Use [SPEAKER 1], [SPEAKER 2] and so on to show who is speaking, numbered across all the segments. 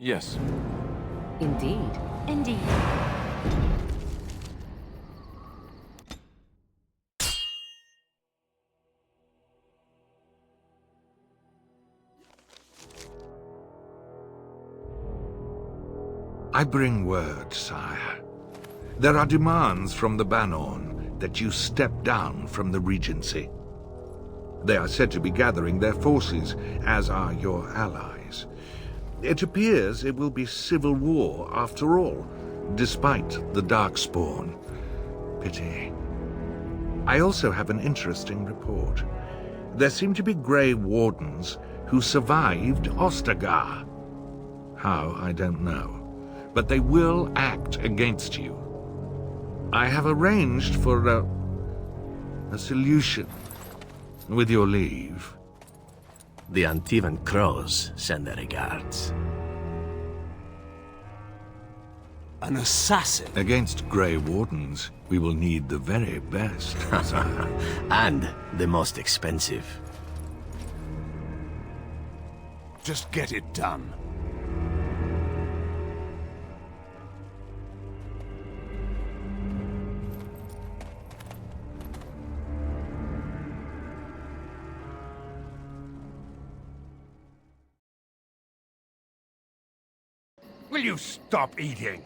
[SPEAKER 1] Yes.
[SPEAKER 2] Indeed.
[SPEAKER 3] Indeed.
[SPEAKER 4] I bring word, sire. There are demands from the Banorn that you step down from the Regency. They are said to be gathering their forces, as are your allies. It appears it will be civil war after all, despite the Darkspawn. Pity. I also have an interesting report. There seem to be Grey Wardens who survived Ostagar. How, I don't know. But they will act against you. I have arranged for a solution, with your leave.
[SPEAKER 5] The Antivan Crows send their regards.
[SPEAKER 1] An assassin?
[SPEAKER 4] Against Grey Wardens, we will need the very best, sire.
[SPEAKER 5] And the most expensive.
[SPEAKER 1] Just get it done.
[SPEAKER 6] Will you stop eating?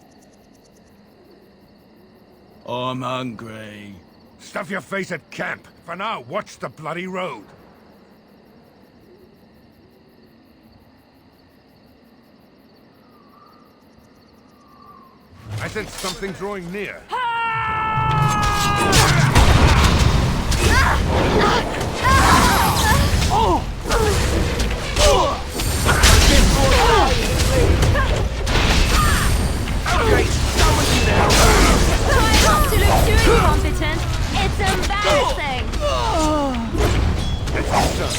[SPEAKER 1] I'm hungry.
[SPEAKER 6] Stuff your face at camp. For now, watch the bloody road. I sense something drawing near.
[SPEAKER 3] Try not to look too incompetent. It's embarrassing.
[SPEAKER 6] Let's get some.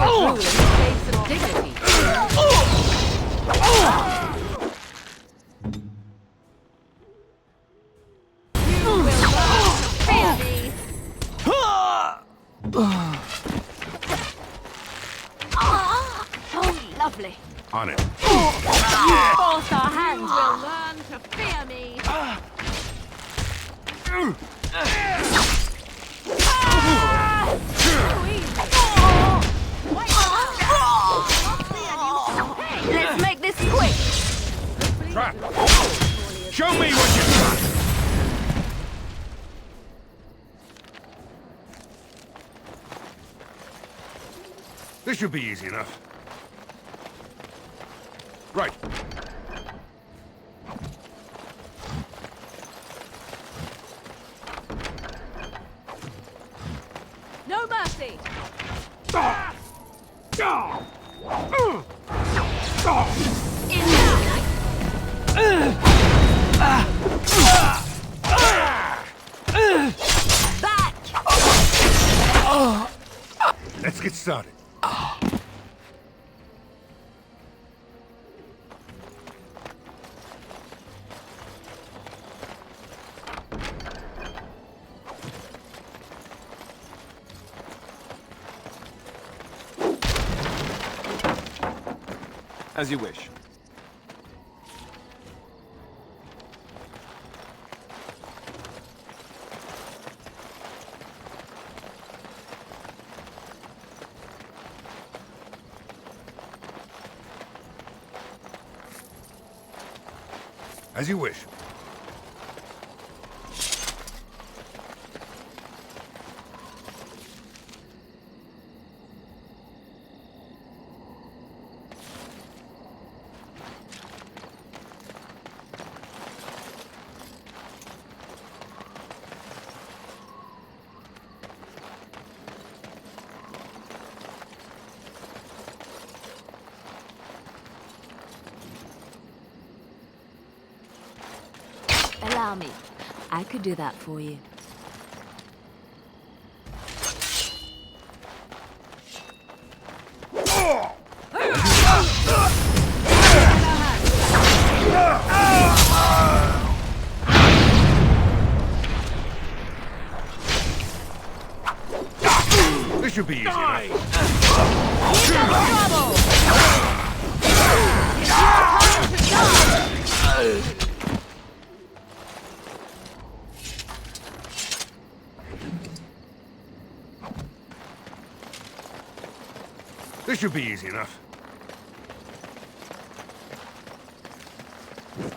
[SPEAKER 2] Rule in shades of dignity.
[SPEAKER 3] You will learn to fear me. Oh, lovely.
[SPEAKER 6] On it.
[SPEAKER 3] Force our hands will learn to fear me. Let's make this quick.
[SPEAKER 6] Trap. Show me what you've got. This should be easy enough. Right.
[SPEAKER 3] No mercy. Back.
[SPEAKER 6] Let's get started.
[SPEAKER 1] As you wish.
[SPEAKER 6] As you wish.
[SPEAKER 2] Allow me. I could do that for you.
[SPEAKER 6] This should be easy enough.
[SPEAKER 3] Trouble.
[SPEAKER 6] This should be easy enough.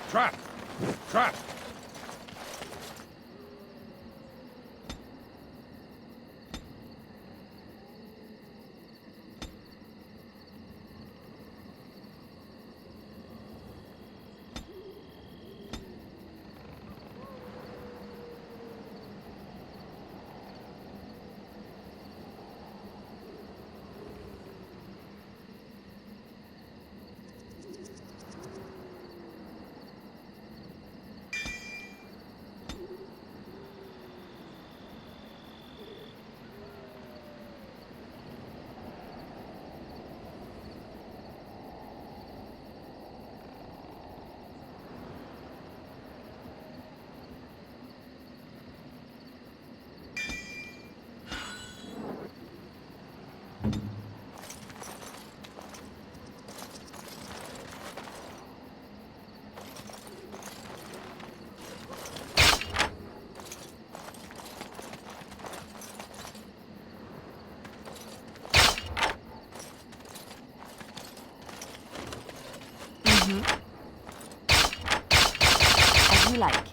[SPEAKER 6] Trap! Trap!
[SPEAKER 2] As you like.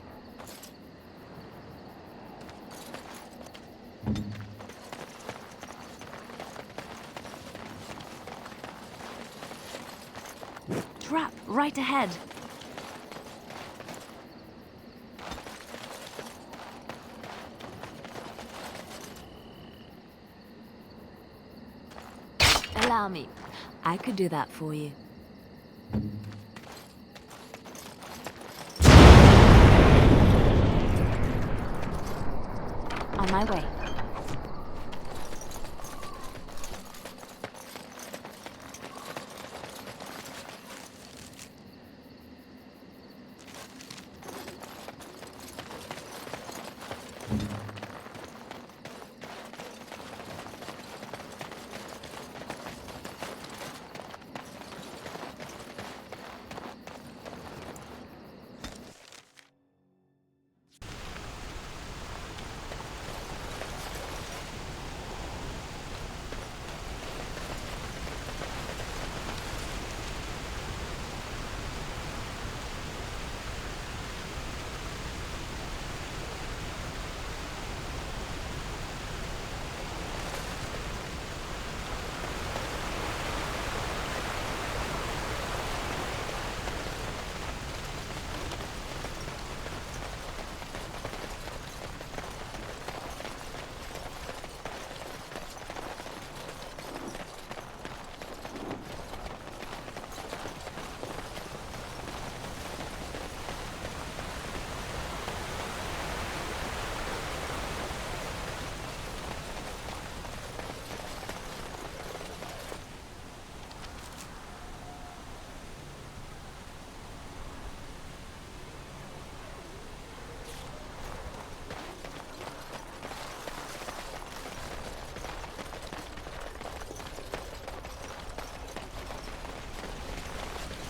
[SPEAKER 2] Trap right ahead. Allow me. I could do that for you. On my way.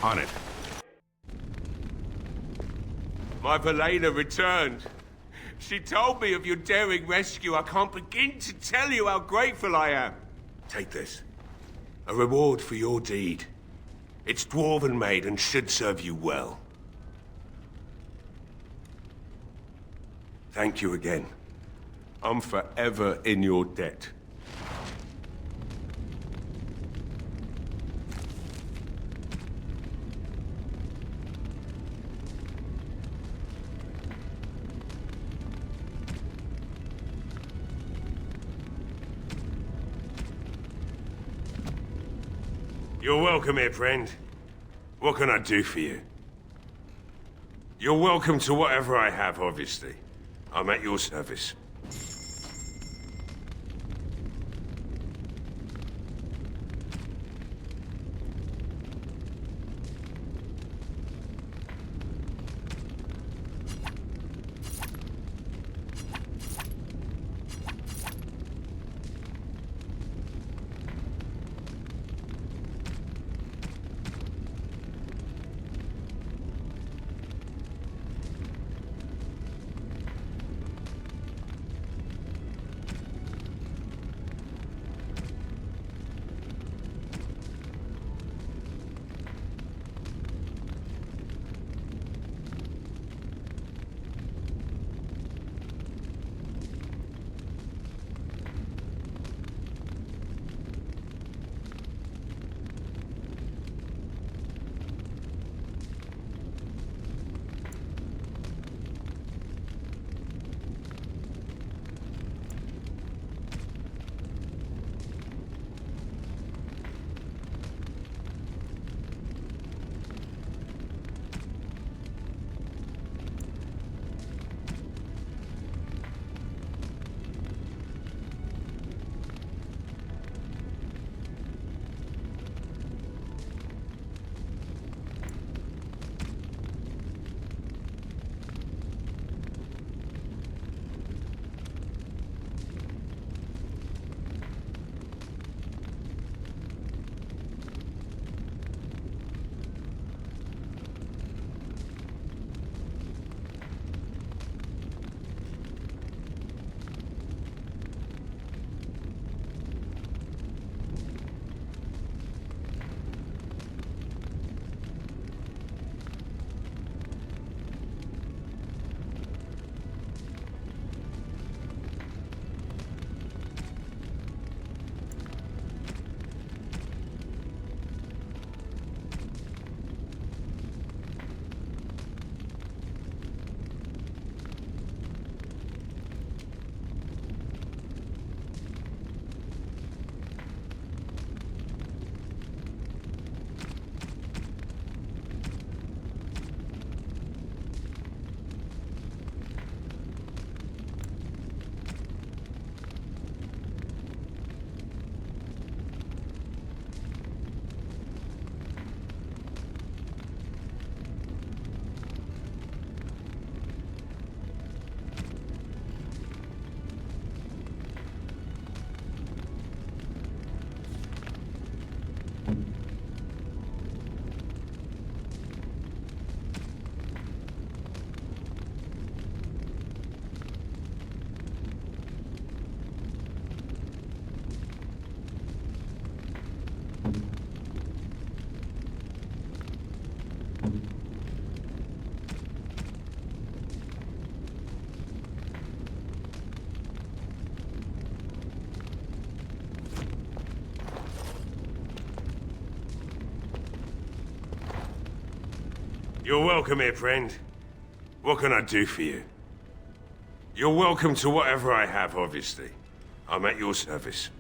[SPEAKER 6] On it.
[SPEAKER 7] My Velena returned. She told me of your daring rescue. I can't begin to tell you how grateful I am. Take this. A reward for your deed. It's dwarven made and should serve you well. Thank you again. I'm forever in your debt. You're welcome here, friend. What can I do for you? You're welcome to whatever I have, obviously. I'm at your service. You're welcome here, friend. What can I do for you? You're welcome to whatever I have, obviously. I'm at your service.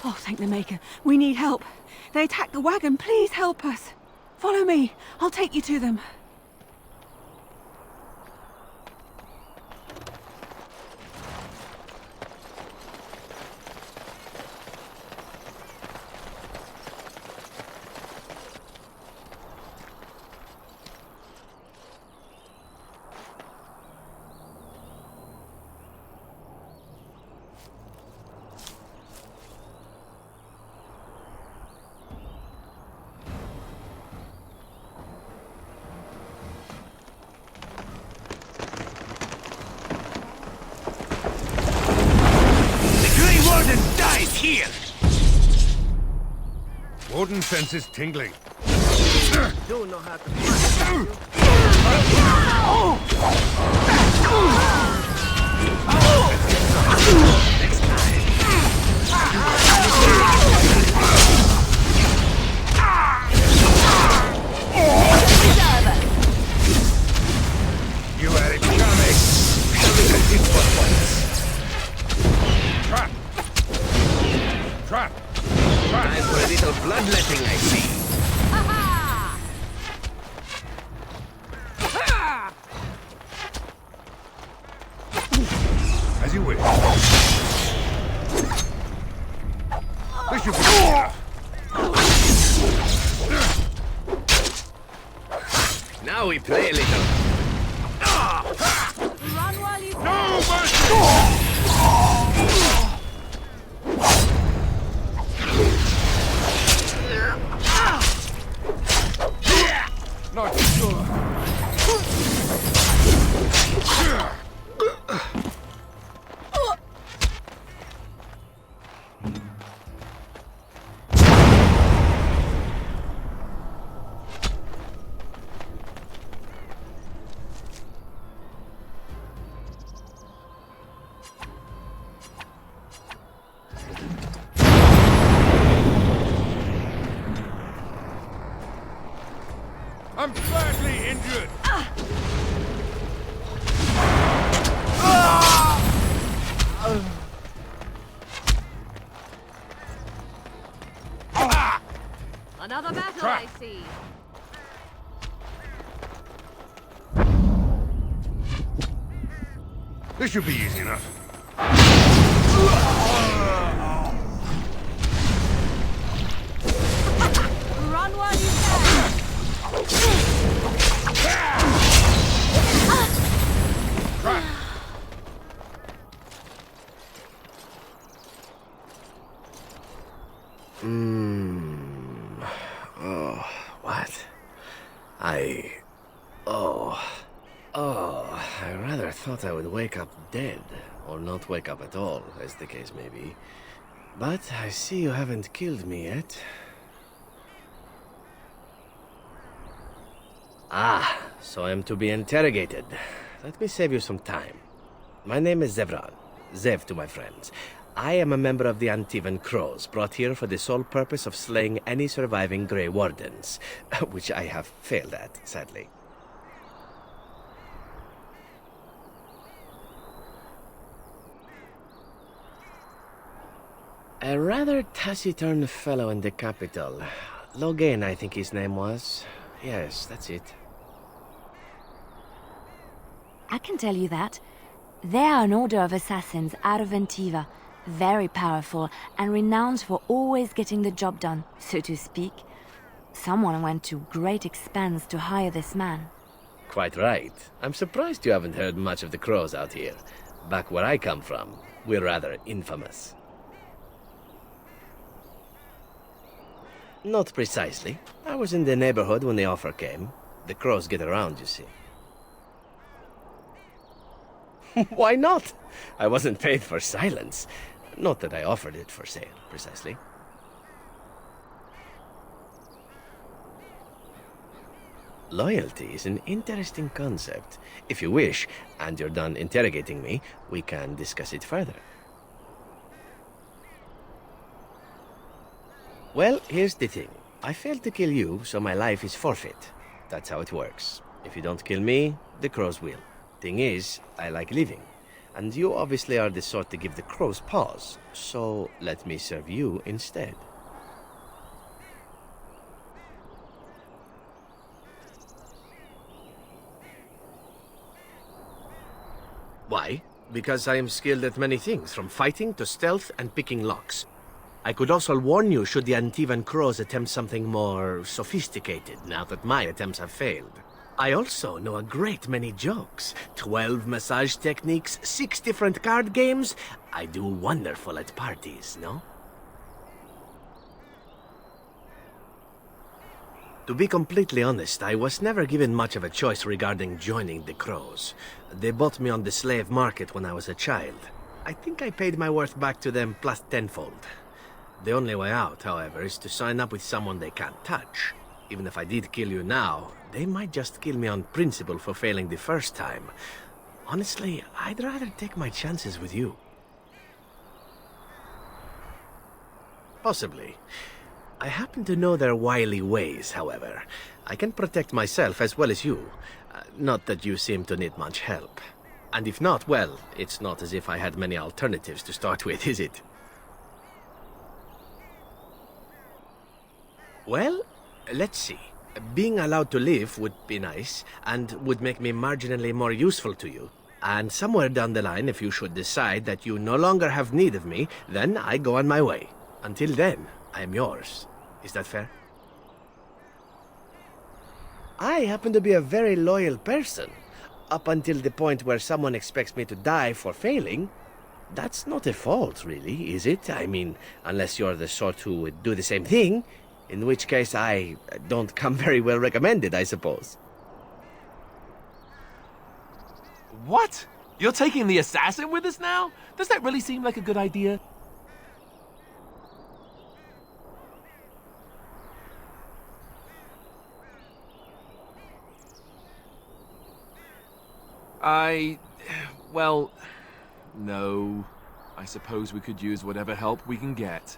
[SPEAKER 8] Oh, thank the Maker. We need help. They attacked the wagon. Please help us. Follow me. I'll take you to them.
[SPEAKER 7] Here!
[SPEAKER 6] Warden senses tingling.
[SPEAKER 5] Do know how to
[SPEAKER 6] You had it coming. Trap! Trap!
[SPEAKER 5] Time for a little bloodletting, I see.
[SPEAKER 6] As you wish. This should be enough.
[SPEAKER 5] Now we play a little.
[SPEAKER 3] Run while you
[SPEAKER 6] No mercy! I'm badly injured.
[SPEAKER 3] Another battle,
[SPEAKER 6] Trap.
[SPEAKER 3] I see.
[SPEAKER 6] This should be easy enough.
[SPEAKER 3] Run while you can.
[SPEAKER 6] Trap.
[SPEAKER 5] Oh, what? I rather thought I would wake up dead, or not wake up at all, as the case may be. But I see you haven't killed me yet. Ah, so I'm to be interrogated. Let me save you some time. My name is Zevran. Zev to my friends. I am a member of the Antivan Crows, brought here for the sole purpose of slaying any surviving Grey Wardens, which I have failed at, sadly. A rather taciturn fellow in the capital. Logain, I think his name was. Yes, that's it.
[SPEAKER 2] I can tell you that. They are an order of assassins out of Antiva. Very powerful and renowned for always getting the job done, so to speak. Someone went to great expense to hire this man.
[SPEAKER 5] Quite right. I'm surprised you haven't heard much of the Crows out here. Back where I come from, we're rather infamous. Not precisely. I was in the neighborhood when the offer came. The Crows get around, you see. Why not? I wasn't paid for silence. Not that I offered it for sale, precisely. Loyalty is an interesting concept. If you wish, and you're done interrogating me, we can discuss it further. Well, here's the thing. I failed to kill you, so my life is forfeit. That's how it works. If you don't kill me, the Crows will. Thing is, I like living. And you obviously are the sort to give the Crows pause, so let me serve you instead. Why? Because I am skilled at many things, from fighting to stealth and picking locks. I could also warn you should the Antivan Crows attempt something more sophisticated, now that my attempts have failed. I also know a great many jokes. 12 massage techniques, 6 different card games. I do wonderful at parties, no? To be completely honest, I was never given much of a choice regarding joining the Crows. They bought me on the slave market when I was a child. I think I paid my worth back to them plus tenfold. The only way out, however, is to sign up with someone they can't touch. Even if I did kill you now, they might just kill me on principle for failing the first time. Honestly, I'd rather take my chances with you. Possibly. I happen to know their wily ways, however. I can protect myself as well as you. Not that you seem to need much help. And if not, well, it's not as if I had many alternatives to start with, is it? Well, let's see. Being allowed to live would be nice, and would make me marginally more useful to you. And somewhere down the line, if you should decide that you no longer have need of me, then I go on my way. Until then, I am yours. Is that fair? I happen to be a very loyal person. Up until the point where someone expects me to die for failing. That's not a fault, really, is it? I mean, unless you're the sort who would do the same thing. In which case, I don't come very well recommended, I suppose.
[SPEAKER 9] What? You're taking the assassin with us now? Does that really seem like a good idea? Well, no. I suppose we could use whatever help we can get.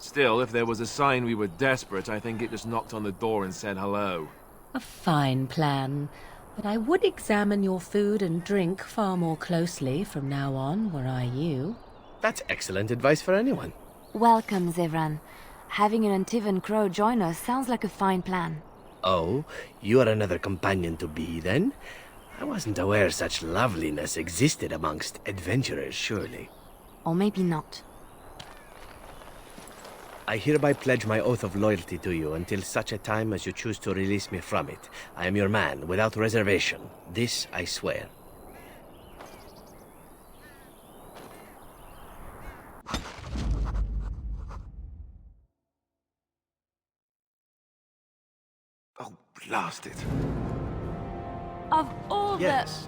[SPEAKER 9] Still, if there was a sign we were desperate, I think it just knocked on the door and said hello.
[SPEAKER 10] A fine plan. But I would examine your food and drink far more closely from now on, were I you.
[SPEAKER 5] That's excellent advice for anyone.
[SPEAKER 2] Welcome, Zevran. Having an Antivan crow join us sounds like a fine plan.
[SPEAKER 5] Oh, you are another companion to be, then? I wasn't aware such loveliness existed amongst adventurers, surely.
[SPEAKER 2] Or maybe not.
[SPEAKER 5] I hereby pledge my oath of loyalty to you until such a time as you choose to release me from it. I am your man, without reservation. This I swear.
[SPEAKER 4] Oh, blast it.
[SPEAKER 2] Of all
[SPEAKER 5] Yes.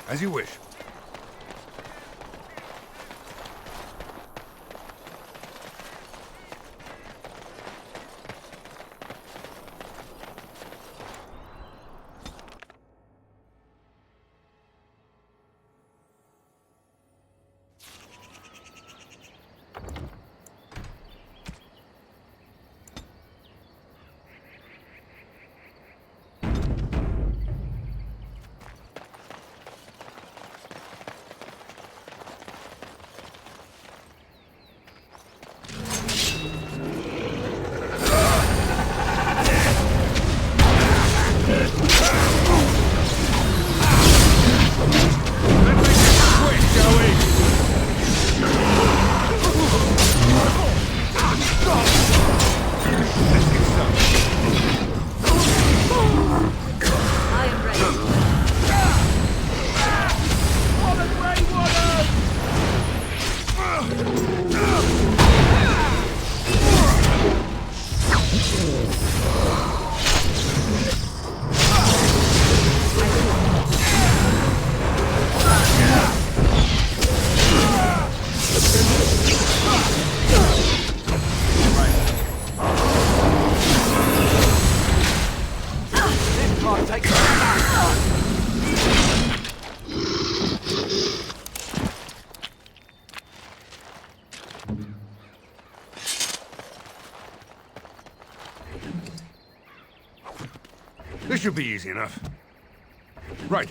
[SPEAKER 6] As you wish. This should be easy enough. Right.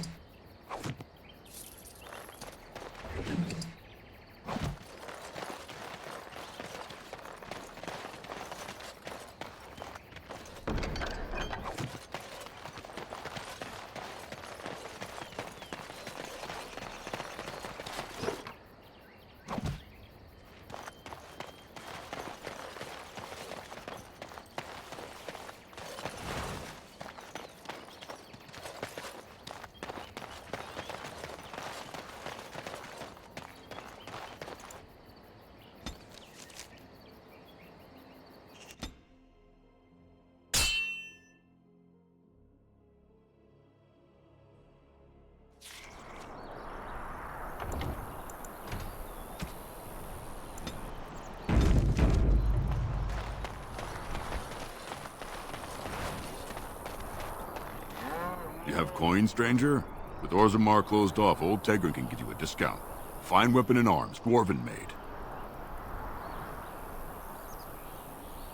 [SPEAKER 11] coin, stranger? With Orzammar closed off, old Tegrin can give you a discount. Fine weapon and arms, dwarven made.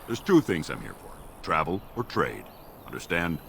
[SPEAKER 11] There's two things I'm here for. Travel or trade. Understand?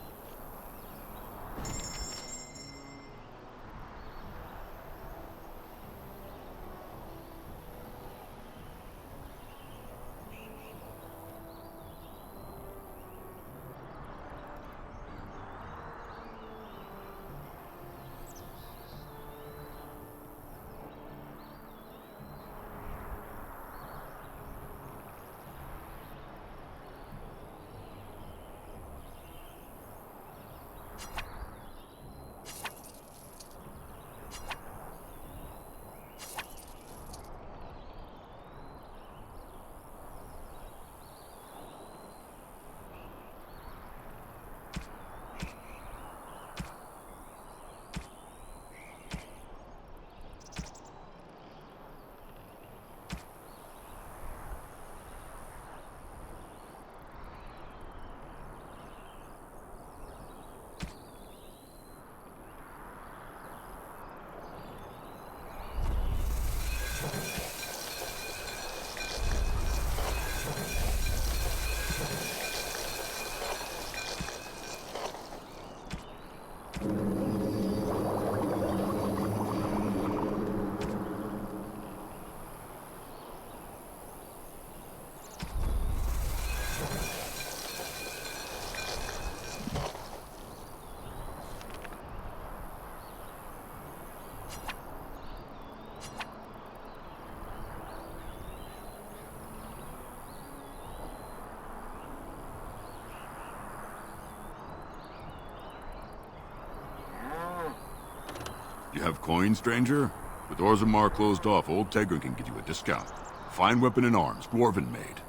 [SPEAKER 11] You have coin, stranger? With Orzammar closed off, old Tegrin can give you a discount. Fine weapon and arms, dwarven made.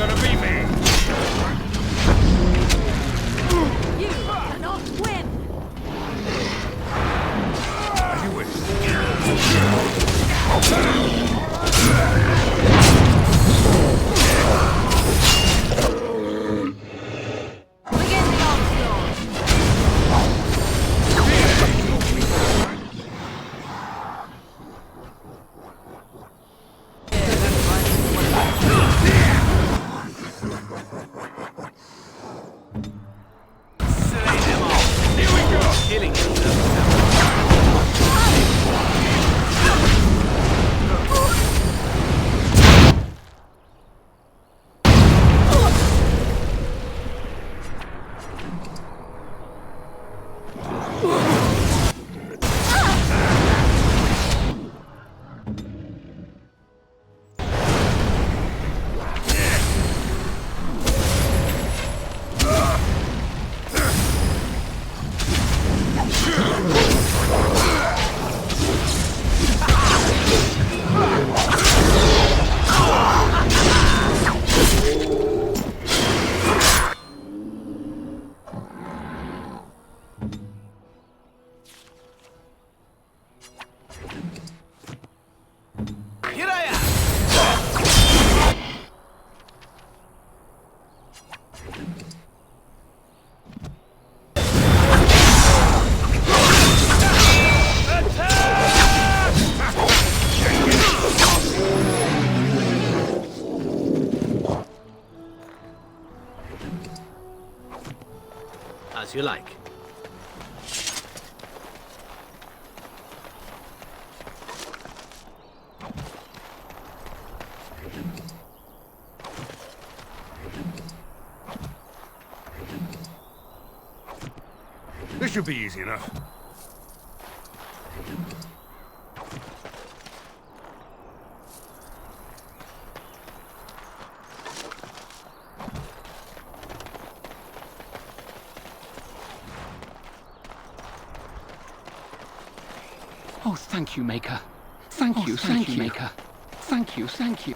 [SPEAKER 6] gonna beat me!
[SPEAKER 3] You cannot win!
[SPEAKER 6] As you wish.
[SPEAKER 3] Begin the onslaught!
[SPEAKER 9] Slay them all.
[SPEAKER 6] Here we go!
[SPEAKER 9] Killing them. Here I am!
[SPEAKER 5] As you like.
[SPEAKER 6] This should be easy enough.
[SPEAKER 12] Oh, thank you, Maker. Thank you, Maker. Thank you, thank you.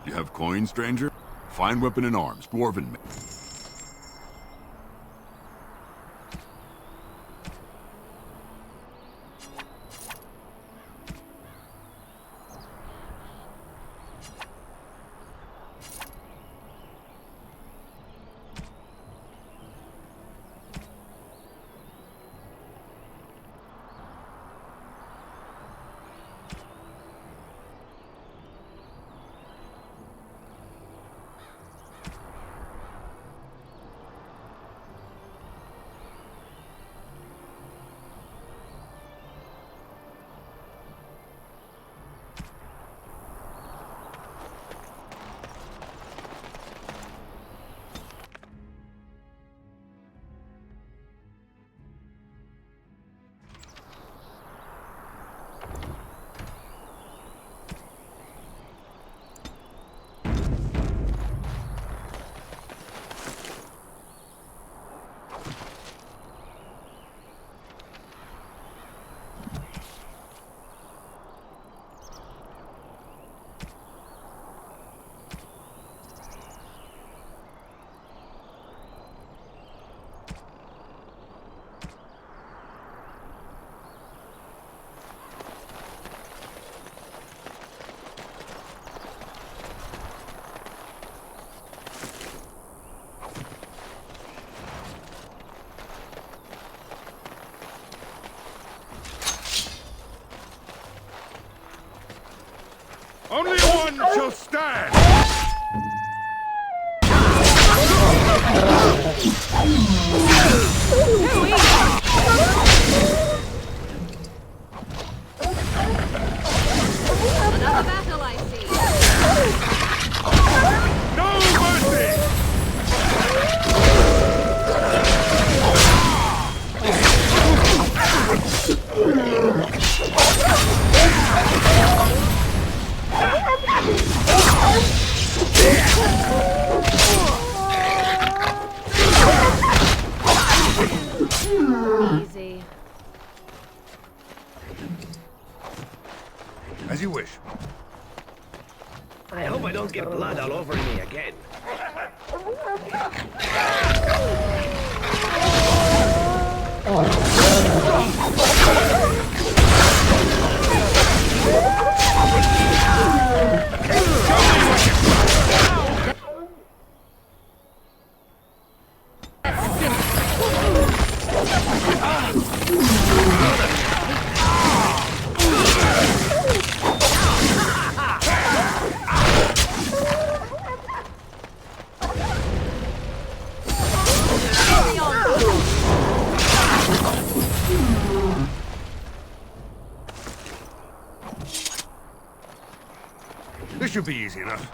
[SPEAKER 11] You have coin, stranger? Fine weapon and arms, dwarven.
[SPEAKER 6] shall stand!
[SPEAKER 3] Another battle, I see.
[SPEAKER 6] No mercy!
[SPEAKER 3] Easy.
[SPEAKER 6] As you wish.
[SPEAKER 5] I hope I don't get blood all over me again.
[SPEAKER 6] This should be easy enough.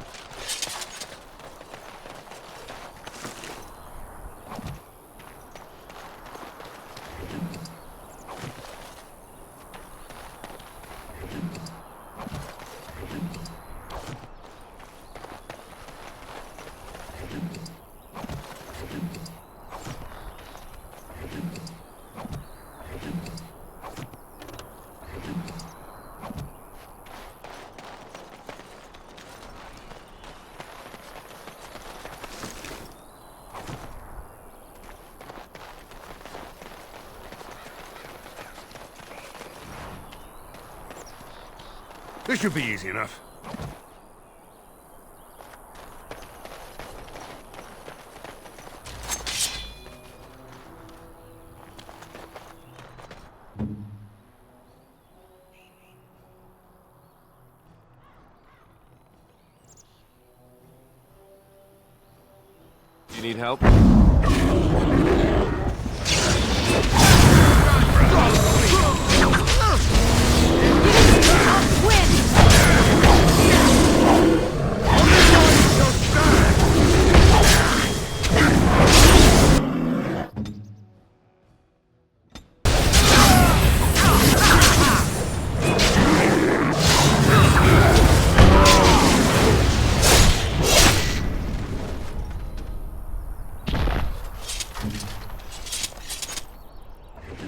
[SPEAKER 6] This should be easy enough.
[SPEAKER 9] Do you need help?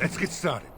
[SPEAKER 6] Let's get started.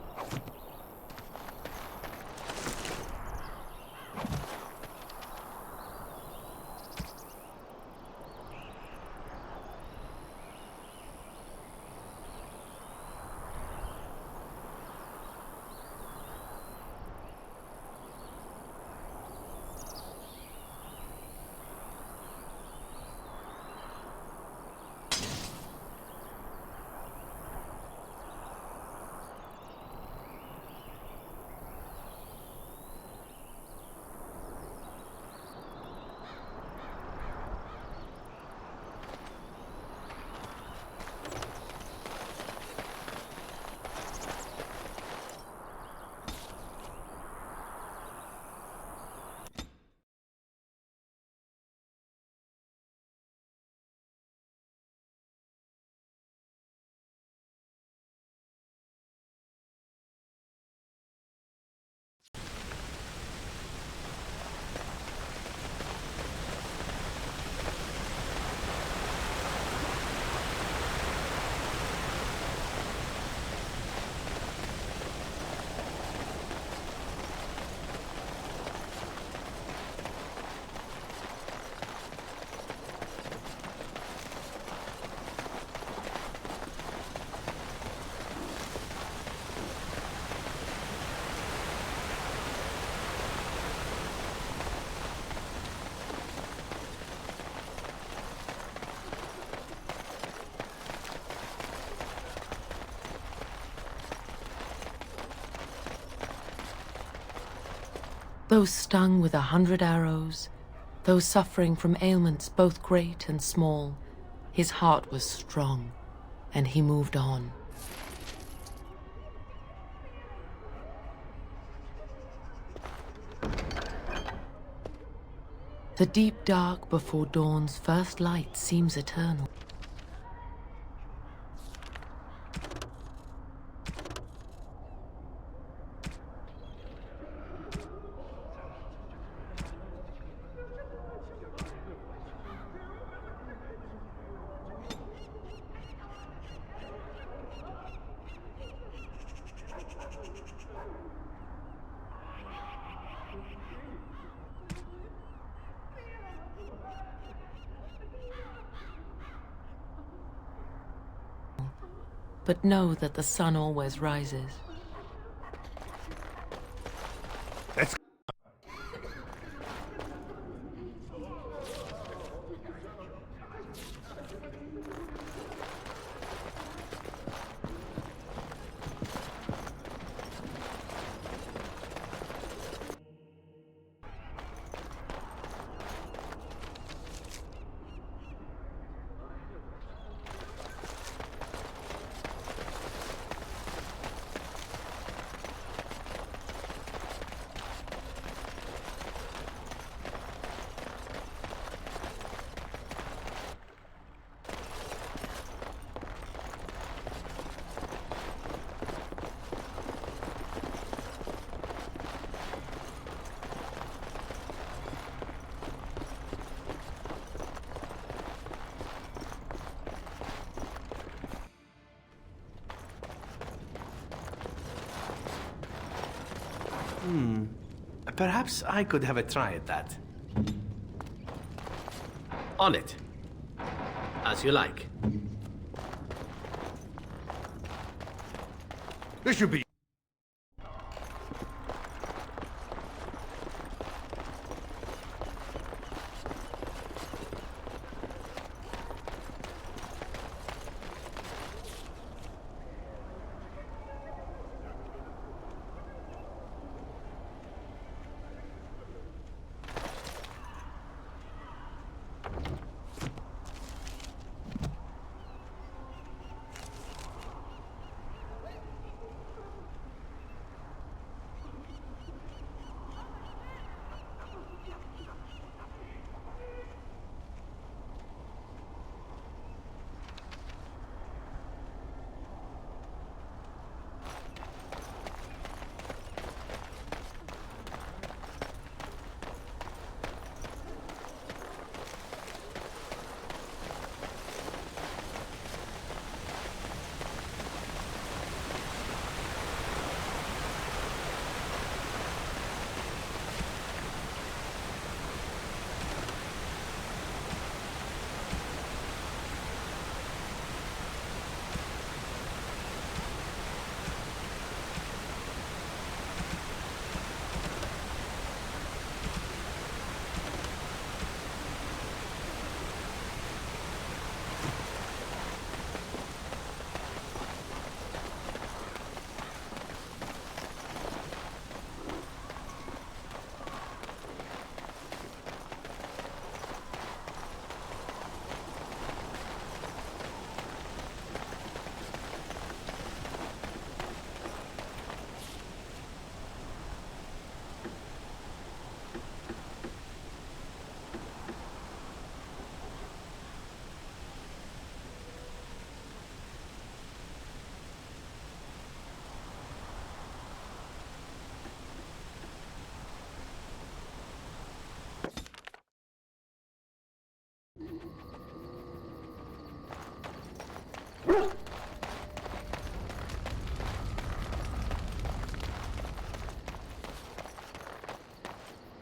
[SPEAKER 10] Though stung with 100 arrows, Though suffering from ailments both great and small, his heart was strong, and he moved on. The deep dark before dawn's first light seems eternal. But know that the sun always rises.
[SPEAKER 5] Perhaps I could have a try at that. On it. As you like.
[SPEAKER 1] This should be...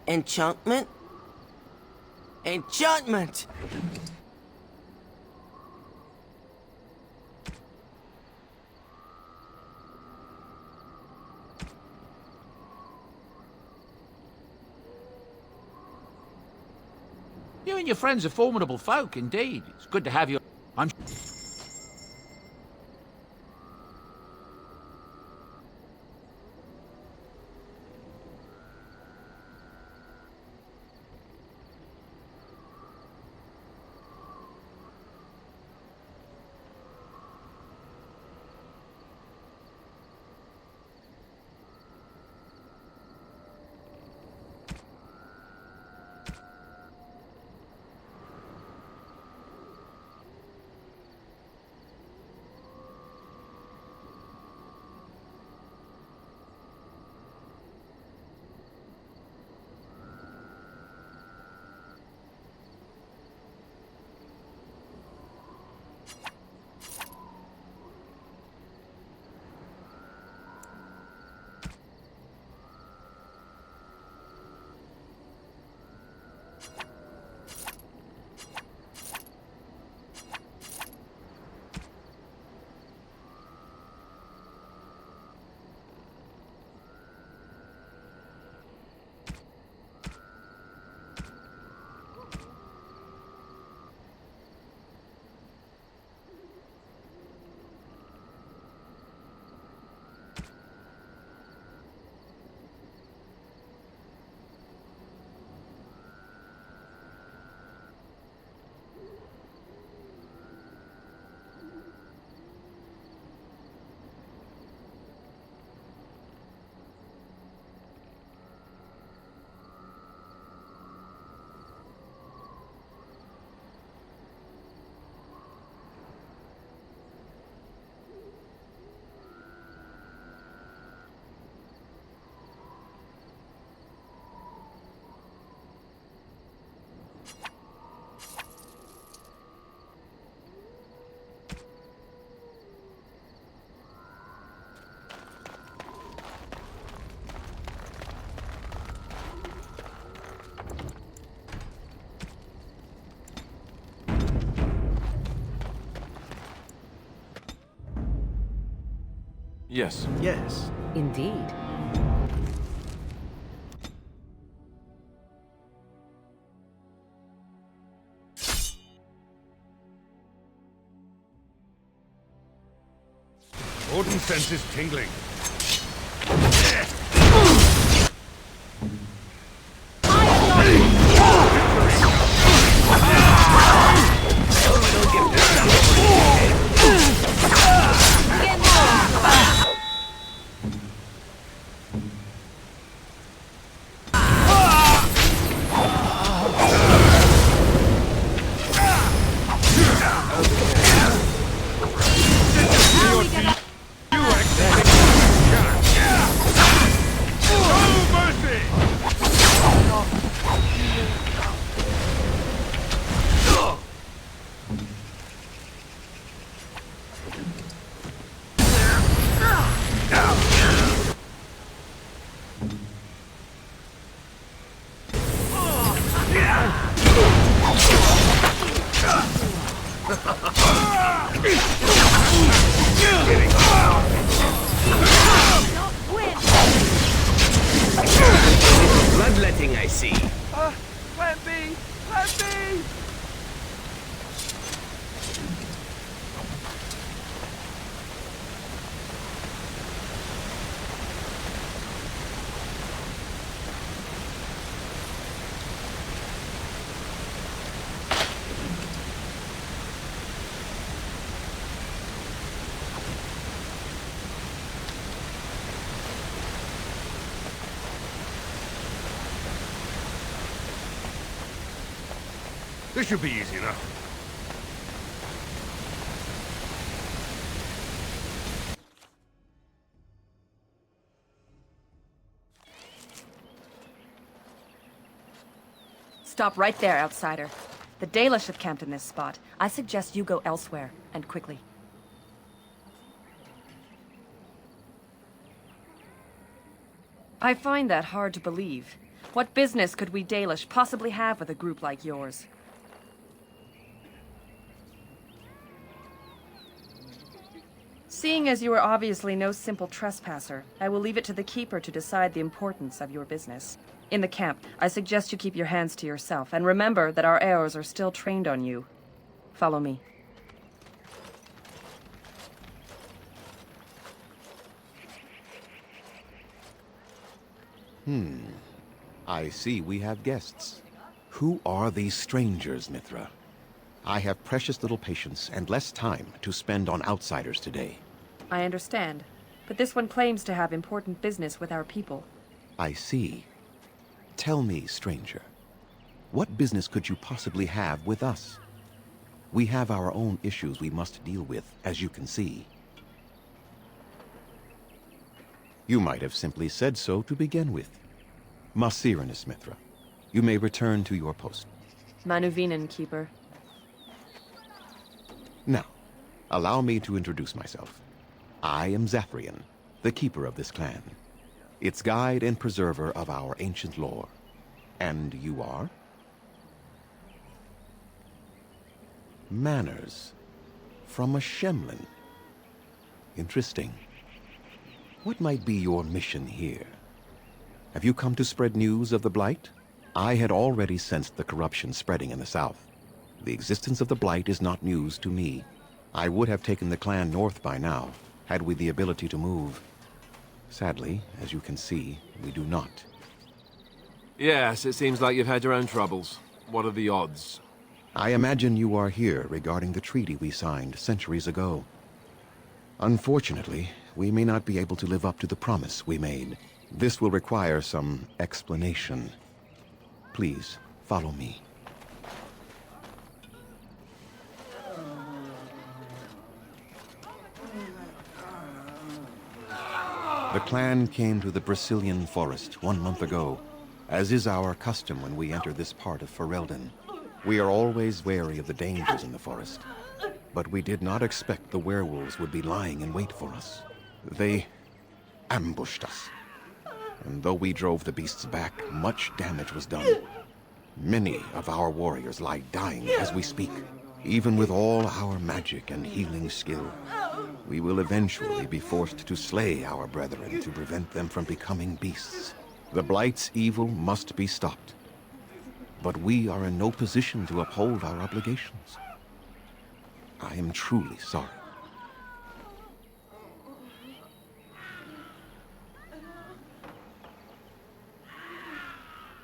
[SPEAKER 13] Enchantment? Enchantment!
[SPEAKER 12] You and your friends are formidable folk, indeed. It's good to have you. I'm...
[SPEAKER 9] Yes.
[SPEAKER 5] Yes.
[SPEAKER 10] Indeed.
[SPEAKER 6] Warden senses tingling.
[SPEAKER 5] Bloodletting, I see.
[SPEAKER 9] Plan B! Plan B!
[SPEAKER 6] This should be easy enough.
[SPEAKER 13] Stop right there, outsider. The Dalish have camped in this spot. I suggest you go elsewhere, and quickly. I find that hard to believe. What business could we Dalish possibly have with a group like yours? Seeing as you are obviously no simple trespasser, I will leave it to the Keeper to decide the importance of your business. In the camp, I suggest you keep your hands to yourself, and remember that our arrows are still trained on you. Follow me.
[SPEAKER 14] I see we have guests. Who are these strangers, Mithra? I have precious little patience and less time to spend on outsiders today.
[SPEAKER 13] I understand, but this one claims to have important business with our people.
[SPEAKER 14] I see. Tell me, stranger, what business could you possibly have with us? We have our own issues we must deal with, as you can see. You might have simply said so to begin with. Masiranus, Mithra. You may return to your post.
[SPEAKER 13] Manuvinen, Keeper.
[SPEAKER 14] Now, allow me to introduce myself. I am Zathrian, the keeper of this clan, its guide and preserver of our ancient lore. And you are? Manners. From a Shemlin. Interesting. What might be your mission here? Have you come to spread news of the Blight? I had already sensed the corruption spreading in the south. The existence of the Blight is not news to me. I would have taken the clan north by now, had we the ability to move. Sadly, as you can see, we do not.
[SPEAKER 9] Yes, it seems like you've had your own troubles. What are the odds?
[SPEAKER 14] I imagine you are here regarding the treaty we signed centuries ago. Unfortunately, we may not be able to live up to the promise we made. This will require some explanation. Please, follow me. The clan came to the Brazilian forest 1 month ago, as is our custom when we enter this part of Ferelden. We are always wary of the dangers in the forest, but we did not expect the werewolves would be lying in wait for us. They ambushed us, and though we drove the beasts back, much damage was done. Many of our warriors lie dying as we speak, even with all our magic and healing skill. We will eventually be forced to slay our brethren to prevent them from becoming beasts. The Blight's evil must be stopped. But we are in no position to uphold our obligations. I am truly sorry.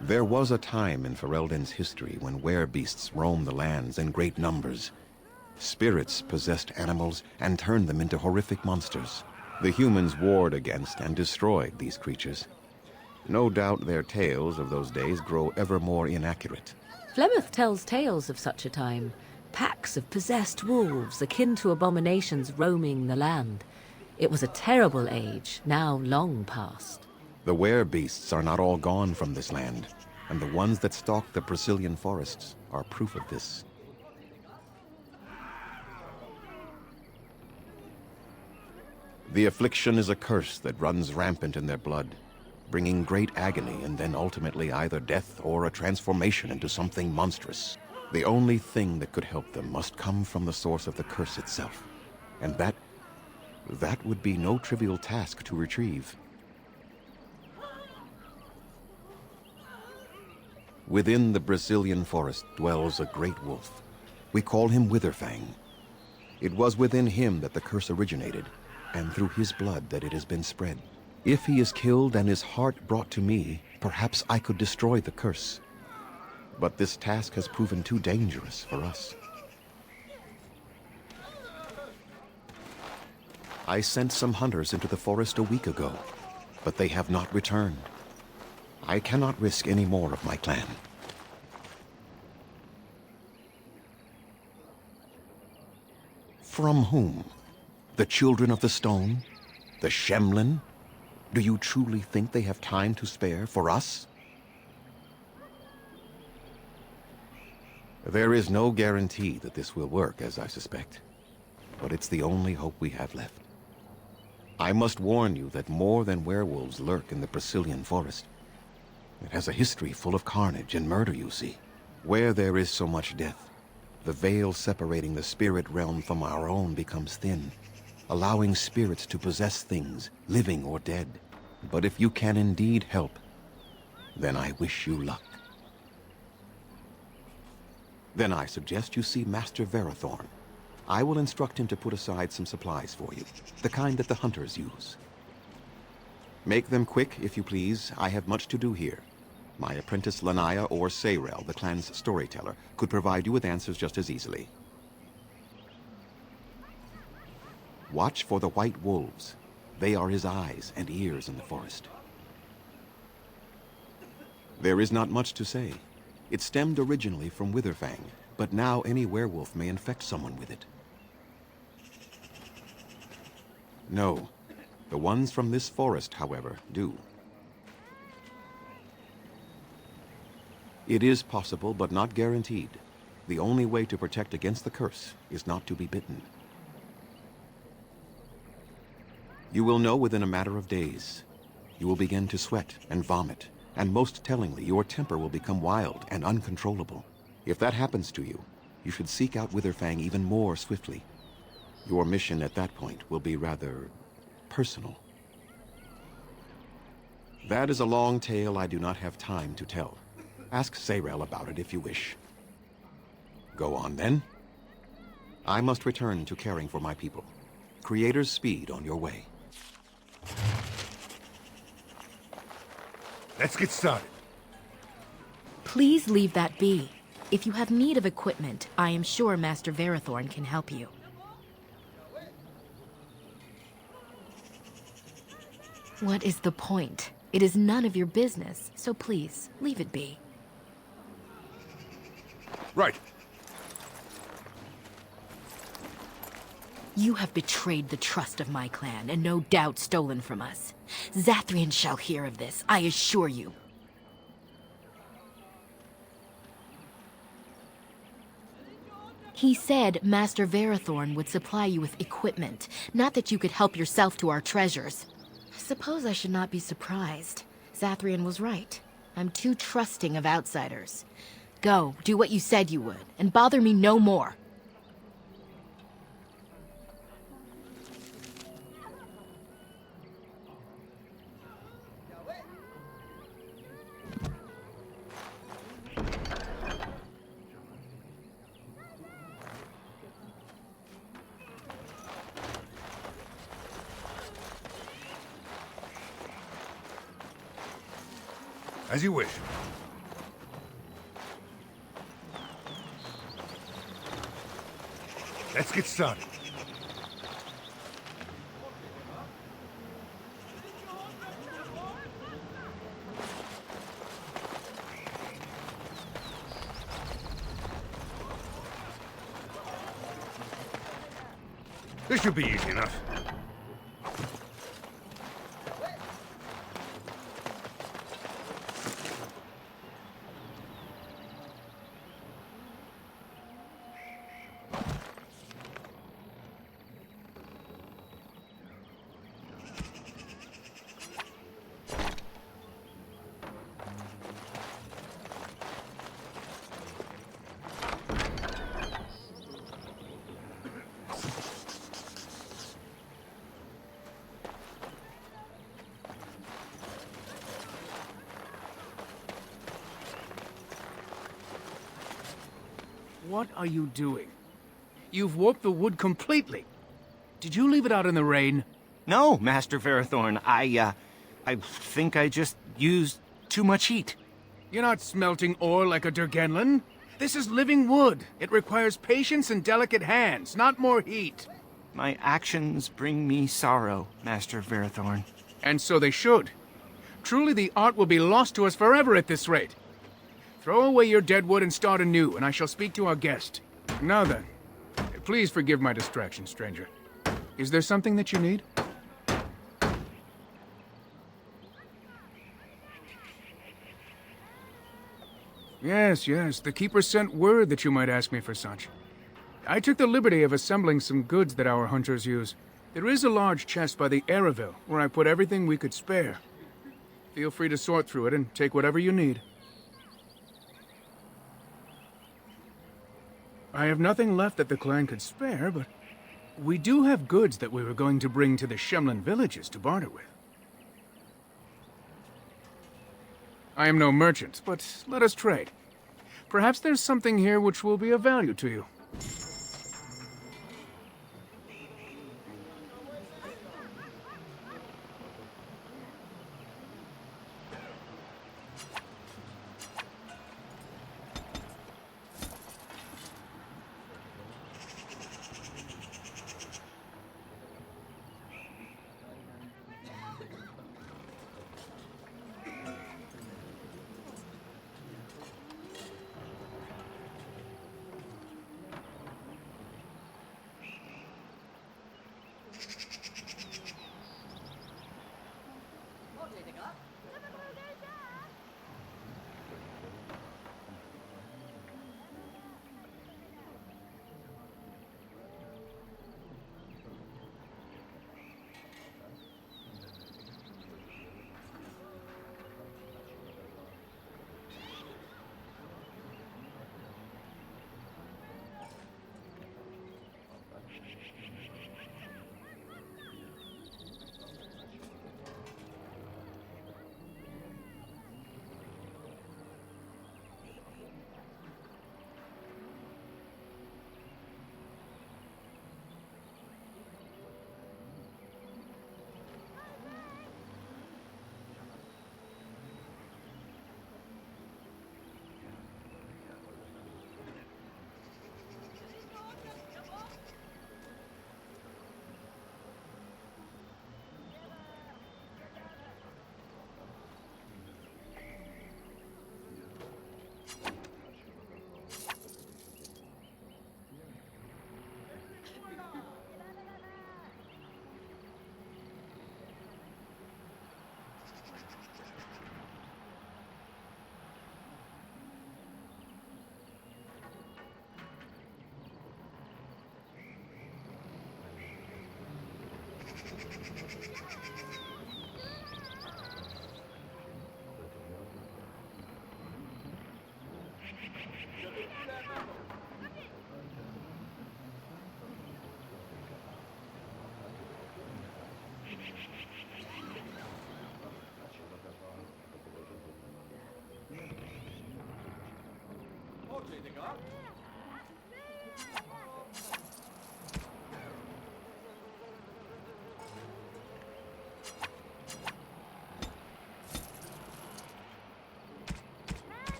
[SPEAKER 14] There was a time in Ferelden's history when werebeasts roamed the lands in great numbers. Spirits possessed animals and turned them into horrific monsters. The humans warred against and destroyed these creatures. No doubt their tales of those days grow ever more inaccurate.
[SPEAKER 10] Flemeth tells tales of such a time. Packs of possessed wolves akin to abominations roaming the land. It was a terrible age, now long past.
[SPEAKER 14] The werebeasts are not all gone from this land, and the ones that stalk the Brazilian forests are proof of this. The affliction is a curse that runs rampant in their blood, bringing great agony and then ultimately either death or a transformation into something monstrous. The only thing that could help them must come from the source of the curse itself, and that would be no trivial task to retrieve. Within the Brazilian forest dwells a great wolf. We call him Witherfang. It was within him that the curse originated, and through his blood that it has been spread. If he is killed and his heart brought to me, perhaps I could destroy the curse. But this task has proven too dangerous for us. I sent some hunters into the forest a week ago, but they have not returned. I cannot risk any more of my clan. From whom? The Children of the Stone? The Shemlin? Do you truly think they have time to spare for us? There is no guarantee that this will work, as I suspect. But it's the only hope we have left. I must warn you that more than werewolves lurk in the Brazilian forest. It has a history full of carnage and murder, you see. Where there is so much death, the veil separating the spirit realm from our own becomes thin, allowing spirits to possess things, living or dead. But if you can indeed help, then I wish you luck. Then I suggest you see Master Verathorn. I will instruct him to put aside some supplies for you, the kind that the hunters use. Make them quick, if you please. I have much to do here. My apprentice Lanaya or Sayrel, the clan's storyteller, could provide you with answers just as easily. Watch for the white wolves. They are his eyes and ears in the forest. There is not much to say. It stemmed originally from Witherfang, but now any werewolf may infect someone with it. No. The ones from this forest, however, do. It is possible, but not guaranteed. The only way to protect against the curse is not to be bitten. You will know within a matter of days. You will begin to sweat and vomit, and most tellingly, your temper will become wild and uncontrollable. If that happens to you, you should seek out Witherfang even more swiftly. Your mission at that point will be rather personal. That is a long tale I do not have time to tell. Ask Sayrel about it if you wish. Go on, then. I must return to caring for my people. Creator's speed on your way.
[SPEAKER 6] Let's get started.
[SPEAKER 15] Please leave that be. If you have need of equipment, I am sure Master Verathorn can help you. What is the point? It is none of your business, so please, leave it be.
[SPEAKER 6] Right.
[SPEAKER 15] You have betrayed the trust of my clan, and no doubt stolen from us. Zathrian shall hear of this, I assure you. He said Master Verathorn would supply you with equipment, not that you could help yourself to our treasures. Suppose I should not be surprised. Zathrian was right. I'm too trusting of outsiders. Go, do what you said you would, and bother me no more.
[SPEAKER 6] As you wish. Let's get started. This should be easy enough.
[SPEAKER 12] What are you doing? You've warped the wood completely. Did you leave it out in the rain?
[SPEAKER 16] No, Master Ferelden. I think I just used too much heat.
[SPEAKER 12] You're not smelting ore like a Durgenlin. This is living wood. It requires patience and delicate hands, not more heat.
[SPEAKER 16] My actions bring me sorrow, Master Ferelden.
[SPEAKER 12] And so they should. Truly, the art will be lost to us forever at this rate. Throw away your dead wood and start anew, and I shall speak to our guest. Now then, please forgive my distraction, stranger. Is there something that you need? Yes, the Keeper sent word that you might ask me for such. I took the liberty of assembling some goods that our hunters use. There is a large chest by the Araville, where I put everything we could spare. Feel free to sort through it and take whatever you need. I have nothing left that the clan could spare, but we do have goods that we were going to bring to the Shemlin villages to barter with. I am no merchant, but let us trade. Perhaps there's something here which will be of value to you.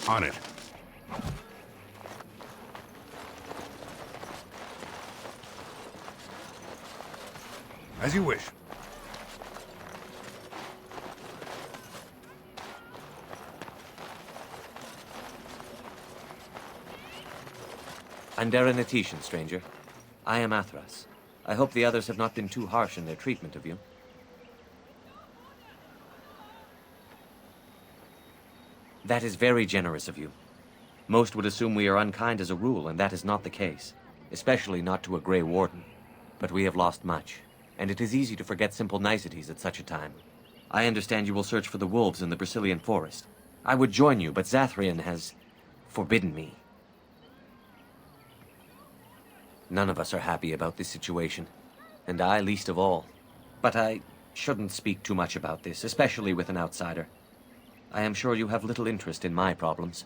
[SPEAKER 6] On it. As you wish.
[SPEAKER 17] Andera Natishan, stranger. I am Athras. I hope the others have not been too harsh in their treatment of you. That is very generous of you. Most would assume we are unkind as a rule, and that is not the case. Especially not to a Grey Warden. But we have lost much, and it is easy to forget simple niceties at such a time. I understand you will search for the wolves in the Brazilian forest. I would join you, but Zathrian has forbidden me. None of us are happy about this situation, and I least of all. But I shouldn't speak too much about this, especially with an outsider. I am sure you have little interest in my problems.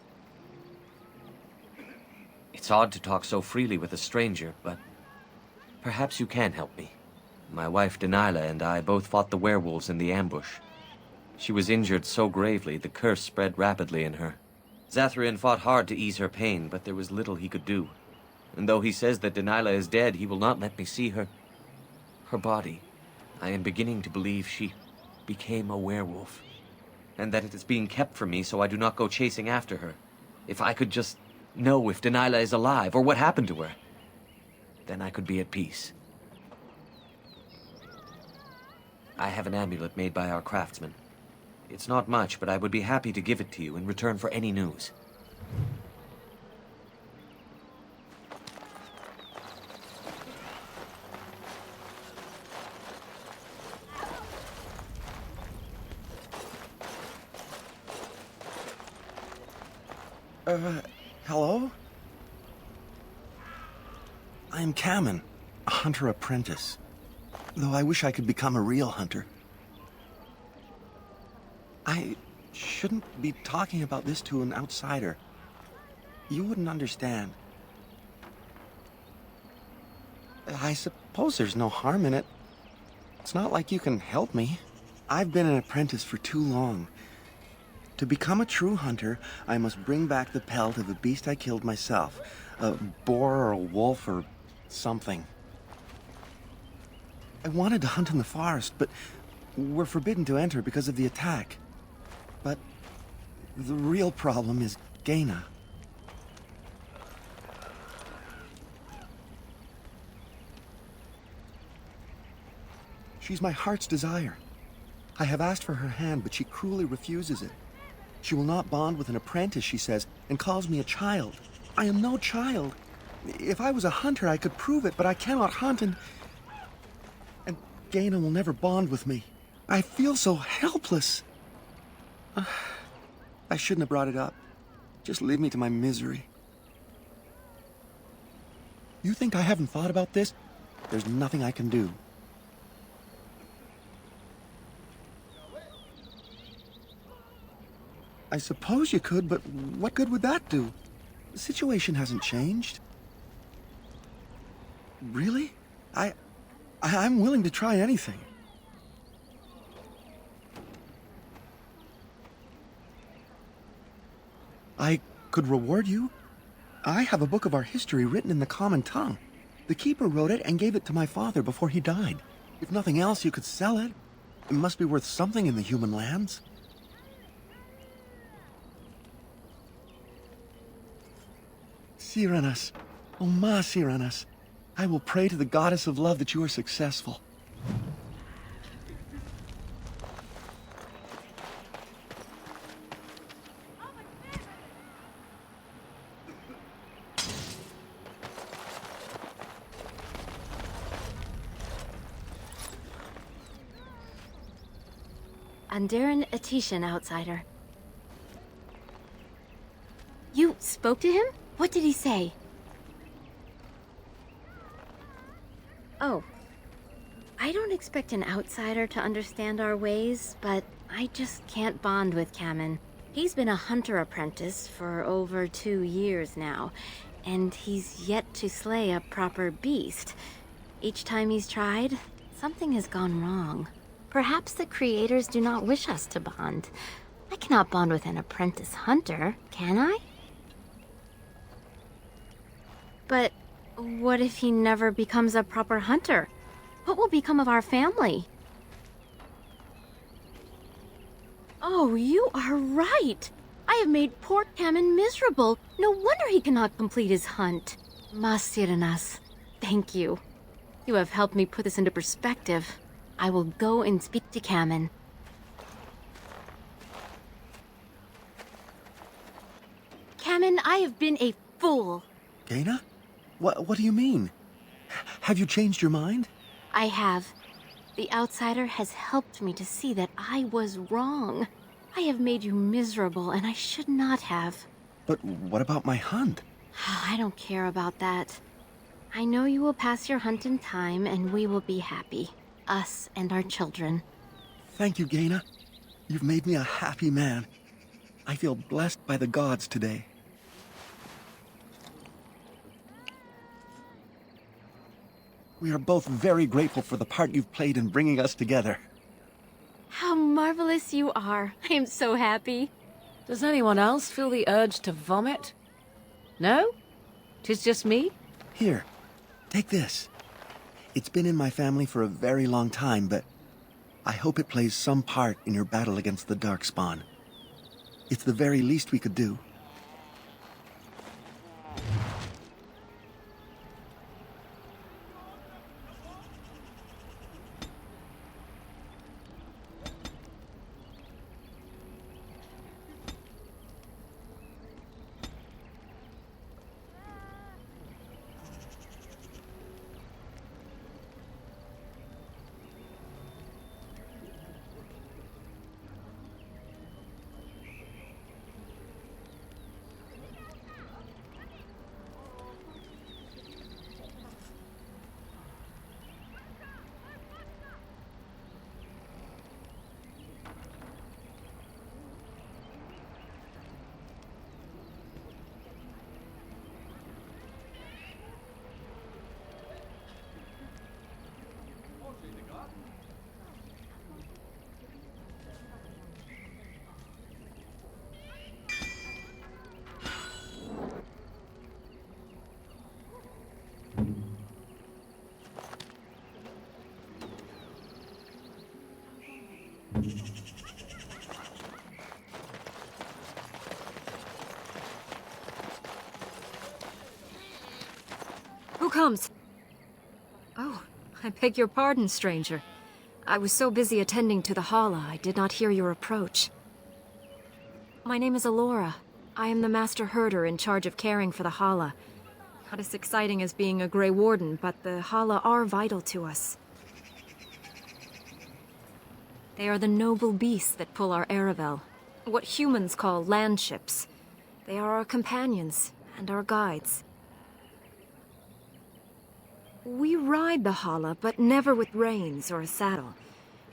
[SPEAKER 17] It's odd to talk so freely with a stranger, but perhaps you can help me. My wife Denilah and I both fought the werewolves in the ambush. She was injured so gravely, the curse spread rapidly in her. Zathrian fought hard to ease her pain, but there was little he could do. And though he says that Denilah is dead, he will not let me see her body. I am beginning to believe she became a werewolf, and that it is being kept from me so I do not go chasing after her. If I could just know if Denilah is alive, or what happened to her, then I could be at peace. I have an amulet made by our craftsman. It's not much, but I would be happy to give it to you in return for any news.
[SPEAKER 18] Hello? I am Kamen, a hunter apprentice. Though I wish I could become a real hunter. I shouldn't be talking about this to an outsider. You wouldn't understand. I suppose there's no harm in it. It's not like you can help me. I've been an apprentice for too long. To become a true hunter, I must bring back the pelt of a beast I killed myself. A boar or a wolf or something. I wanted to hunt in the forest, but we're forbidden to enter because of the attack. But the real problem is Gaina. She's my heart's desire. I have asked for her hand, but she cruelly refuses it. She will not bond with an apprentice, she says, and calls me a child. I am no child. If I was a hunter, I could prove it, but I cannot hunt, and Gaina will never bond with me. I feel so helpless. I shouldn't have brought it up. Just leave me to my misery. You think I haven't thought about this? There's nothing I can do. I suppose you could, but what good would that do? The situation hasn't changed. Really? I'm willing to try anything. I could reward you. I have a book of our history written in the common tongue. The keeper wrote it and gave it to my father before he died. If nothing else, you could sell it. It must be worth something in the human lands. Cyranas, oh ma Cyranas, I will pray to the goddess of love that you are successful.
[SPEAKER 2] Andaran Atishan, outsider. You spoke to him? What did he say? Oh. I don't expect an outsider to understand our ways, but I just can't bond with Kamen. He's been a hunter apprentice for over 2 years now, and he's yet to slay a proper beast. Each time he's tried, something has gone wrong. Perhaps the creators do not wish us to bond. I cannot bond with an apprentice hunter, can I? But what if he never becomes a proper hunter? What will become of our family? Oh, you are right. I have made poor Cammon miserable. No wonder he cannot complete his hunt. Masiranas, thank you. You have helped me put this into perspective. I will go and speak to Cammon. Cammon, I have been a fool.
[SPEAKER 18] Gaina? What do you mean? Have you changed your mind?
[SPEAKER 2] I have. The outsider has helped me to see that I was wrong. I have made you miserable, and I should not have.
[SPEAKER 18] But what about my hunt?
[SPEAKER 2] I don't care about that. I know you will pass your hunt in time, and we will be happy. Us and our children.
[SPEAKER 18] Thank you, Gaina. You've made me a happy man. I feel blessed by the gods today. We are both very grateful for the part you've played in bringing us together.
[SPEAKER 2] How marvelous you are. I am so happy.
[SPEAKER 10] Does anyone else feel the urge to vomit? No? 'Tis just me?
[SPEAKER 18] Here, take this. It's been in my family for a very long time, but I hope it plays some part in your battle against the Darkspawn. It's the very least we could do.
[SPEAKER 19] Who comes? Oh, I beg your pardon, stranger. I was so busy attending to the Hala, I did not hear your approach. My name is Alora. I am the Master Herder in charge of caring for the Hala. Not as exciting as being a Grey Warden, but the Hala are vital to us. They are the noble beasts that pull our Aravel, what humans call landships. They are our companions and our guides. We ride the Hala, but never with reins or a saddle.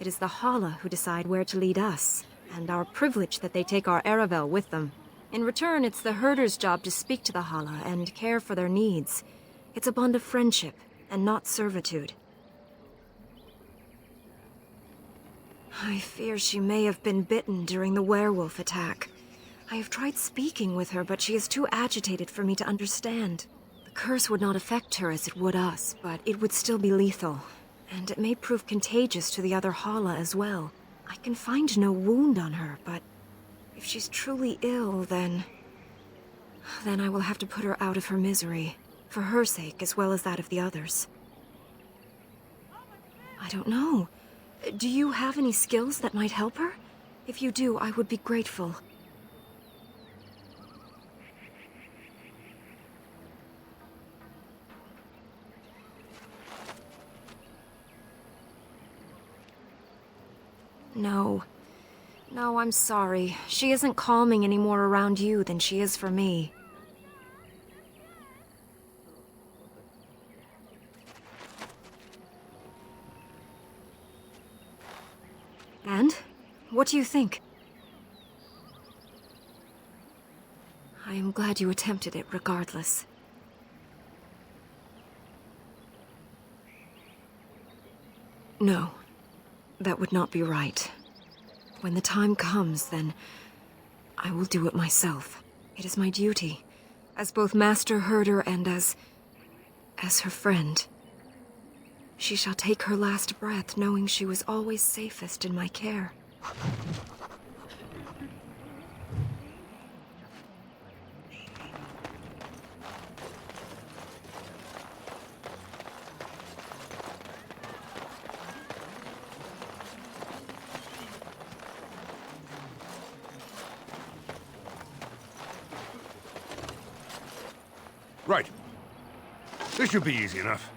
[SPEAKER 19] It is the Hala who decide where to lead us, and our privilege that they take our Aravel with them. In return, it's the herder's job to speak to the Hala and care for their needs. It's a bond of friendship, and not servitude. I fear she may have been bitten during the werewolf attack. I have tried speaking with her, but she is too agitated for me to understand. The curse would not affect her as it would us, but it would still be lethal. And it may prove contagious to the other Hala as well. I can find no wound on her, but if she's truly ill, then I will have to put her out of her misery, for her sake as well as that of the others. I don't know. Do you have any skills that might help her? If you do, I would be grateful. No. No, I'm sorry. She isn't calming any more around you than she is for me. And? What do you think? I am glad you attempted it regardless. No. That would not be right. When the time comes, then I will do it myself. It is my duty, as both master herder and as her friend. She shall take her last breath knowing she was always safest in my care.
[SPEAKER 6] Right. This should be easy enough.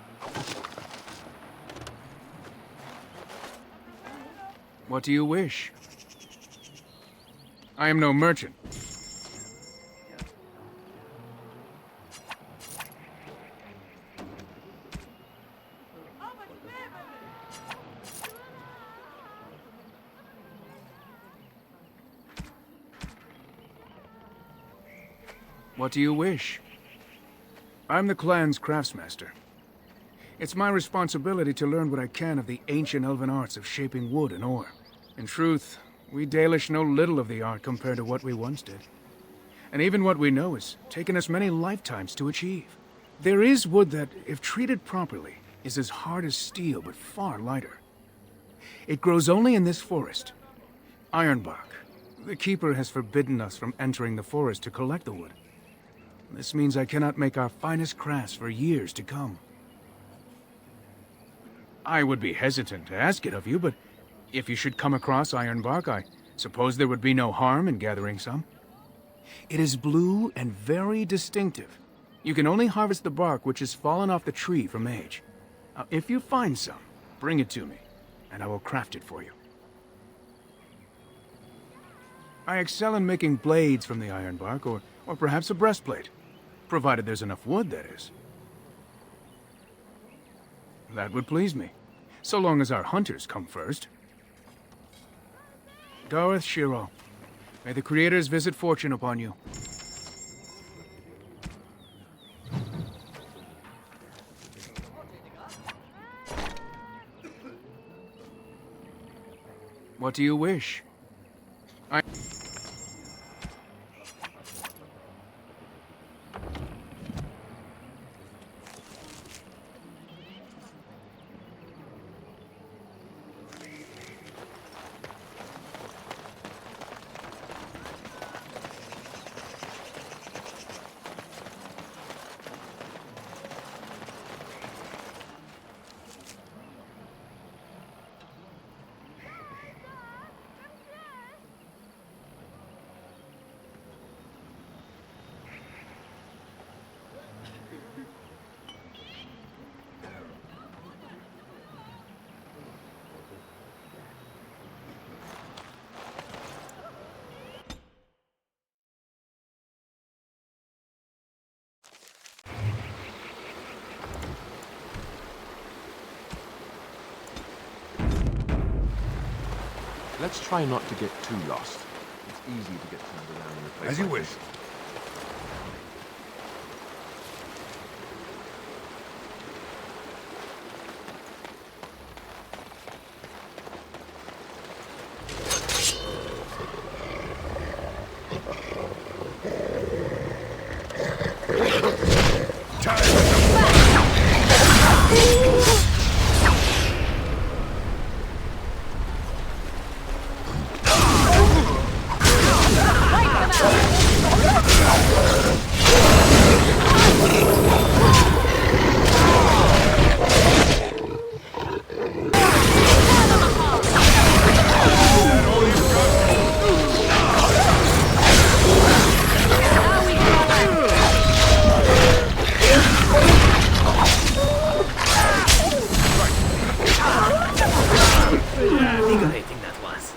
[SPEAKER 12] What do you wish? I am no merchant. What do you wish? I'm the clan's craftsmaster. It's my responsibility to learn what I can of the ancient elven arts of shaping wood and ore. In truth, we Dalish know little of the art compared to what we once did. And even what we know has taken us many lifetimes to achieve. There is wood that, if treated properly, is as hard as steel but far lighter. It grows only in this forest. Ironbark. The Keeper has forbidden us from entering the forest to collect the wood. This means I cannot make our finest crafts for years to come. I would be hesitant to ask it of you, but if you should come across ironbark, I suppose there would be no harm in gathering some. It is blue and very distinctive. You can only harvest the bark which has fallen off the tree from age. If you find some, bring it to me, and I will craft it for you. I excel in making blades from the ironbark, or perhaps a breastplate. Provided there's enough wood, that is. That would please me, so long as our hunters come first. Gareth Shiro, may the Creators visit fortune upon you. What do you wish?
[SPEAKER 9] Let's try not to get too lost. It's easy to get turned around in a place
[SPEAKER 6] As you
[SPEAKER 9] like
[SPEAKER 6] wish.
[SPEAKER 9] this.
[SPEAKER 5] Invigorating that was.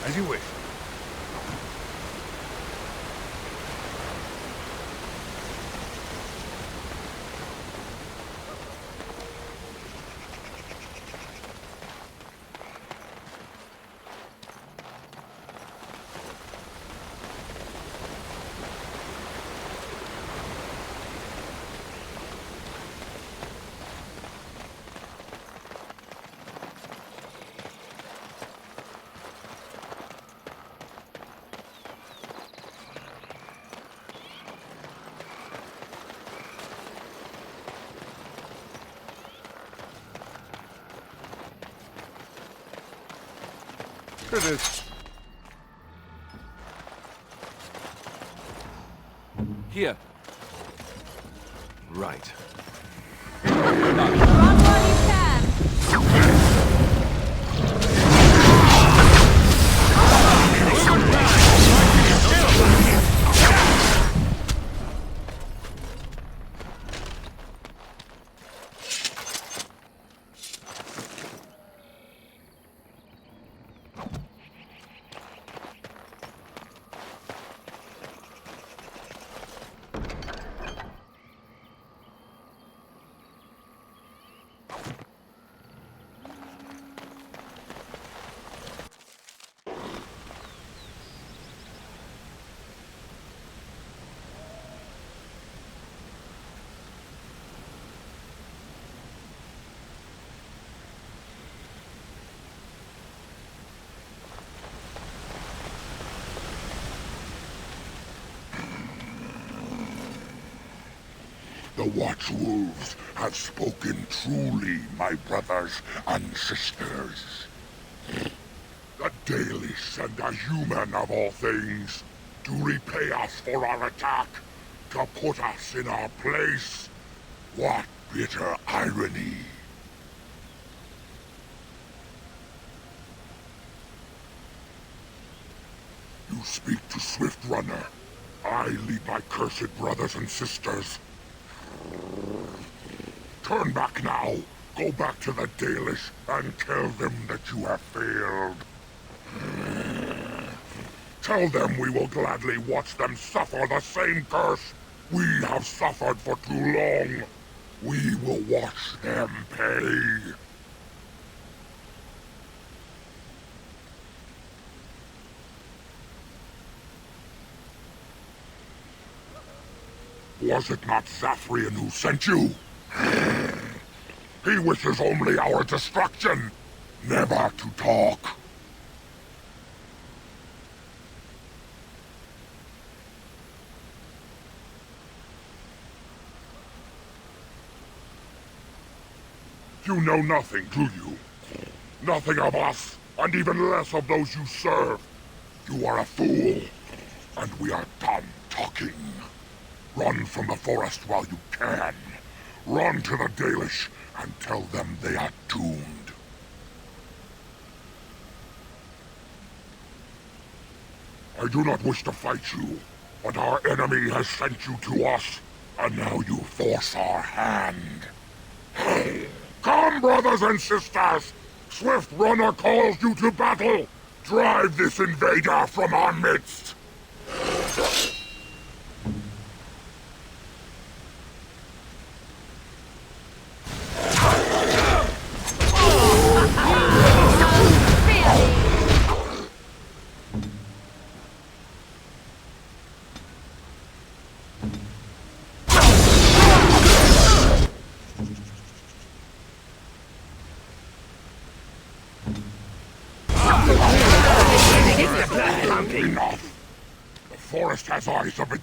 [SPEAKER 6] As you wish. It is.
[SPEAKER 9] Here.
[SPEAKER 6] Right.
[SPEAKER 20] The Watchwolves have spoken truly, my brothers and sisters. The Dalish and the human of all things, to repay us for our attack, to put us in our place. What bitter irony. You speak to Swift Runner. I lead my cursed brothers and sisters. Turn back now. Go back to the Dalish and tell them that you have failed. Tell them we will gladly watch them suffer the same curse we have suffered for too long. We will watch them pay. Was it not Zathrian who sent you? He wishes only our destruction, never to talk. You know nothing, do you? Nothing of us, and even less of those you serve. You are a fool, and we are done talking. Run from the forest while you can. Run to the Dalish and tell them they are doomed. I do not wish to fight you, but our enemy has sent you to us, and now you force our hand. Come, brothers and sisters! Swift Runner calls you to battle! Drive this invader from our midst!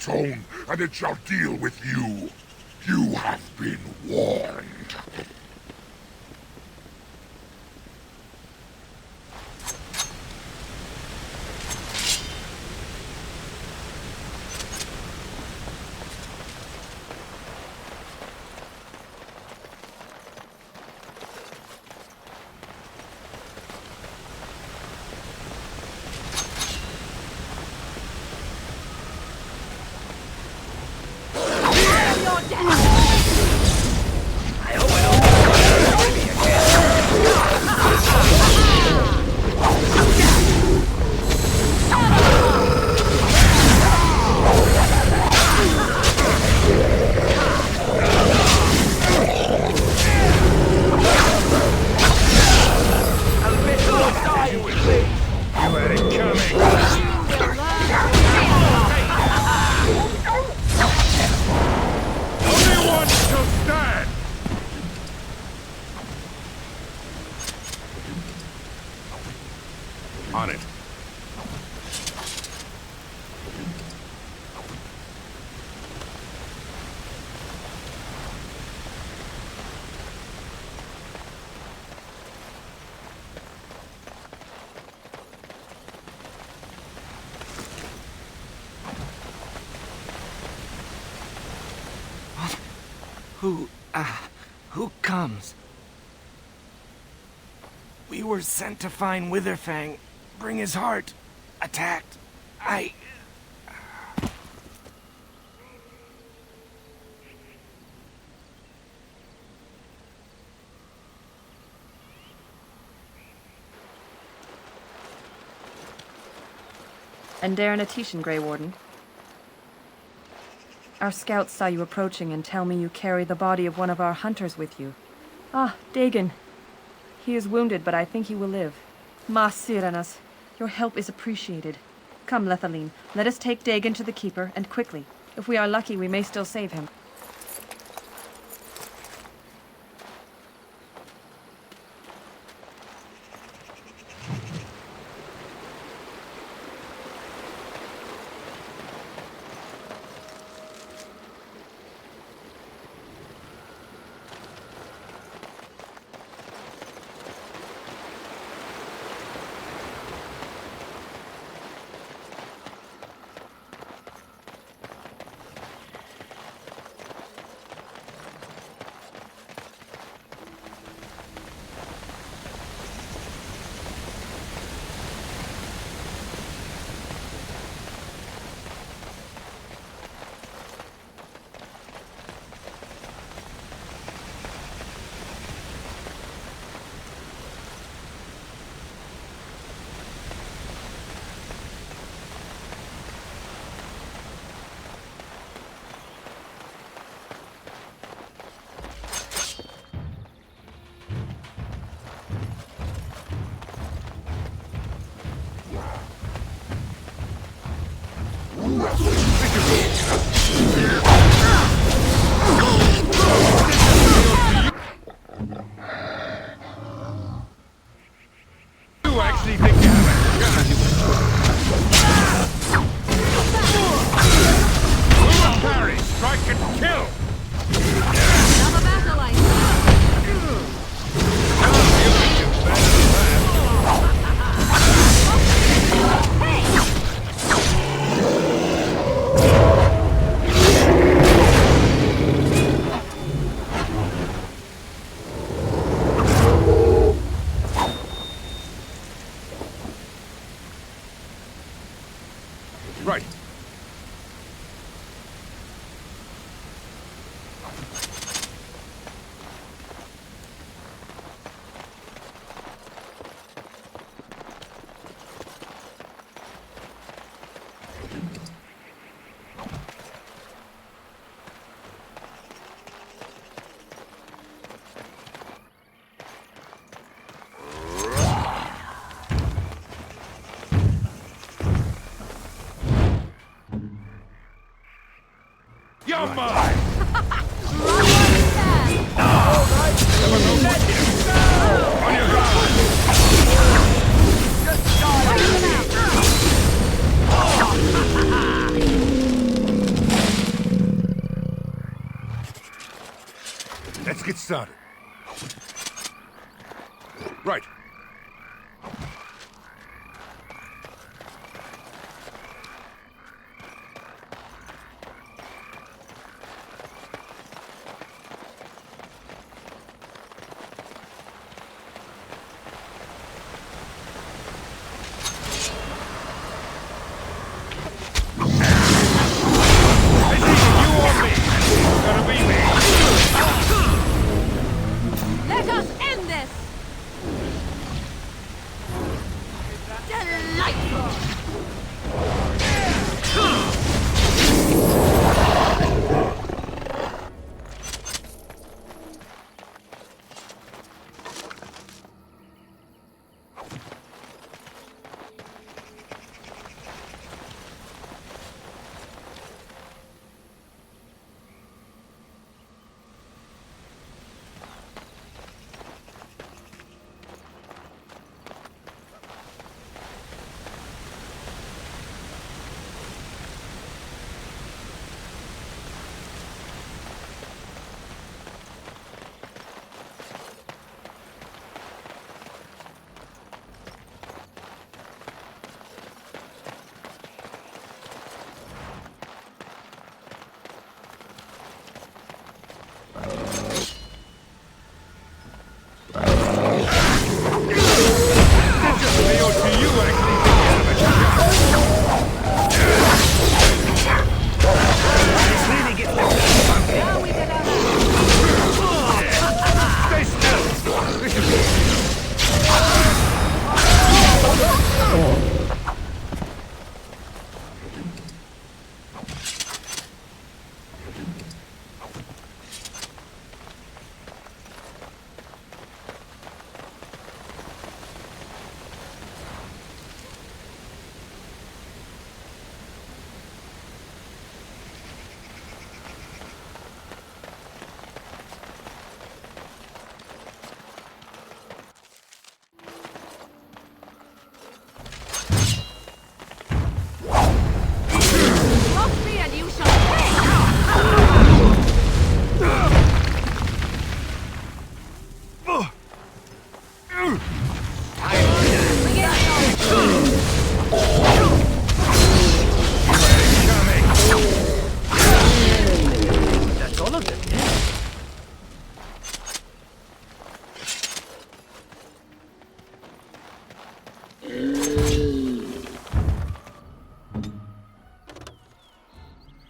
[SPEAKER 20] tone, and it shall deal with you. You have been warned.
[SPEAKER 6] On it.
[SPEAKER 16] Who comes? We were sent to find Witherfang. Bring his heart. Attacked.
[SPEAKER 13] And Darren Atishan, Grey Warden. Our scouts saw you approaching and tell me you carry the body of one of our hunters with you. Ah, Dagon. He is wounded, but I think he will live. Ma Siranas, your help is appreciated. Come, Lethaline, let us take Dagon to the Keeper, and quickly. If we are lucky, we may still save him.
[SPEAKER 6] You actually think you have a gun? Move and parry, strike and kill!
[SPEAKER 3] Another battle, I
[SPEAKER 6] Right. You're mine! On your guard! get started. Right.
[SPEAKER 3] Let us end this! Delightful!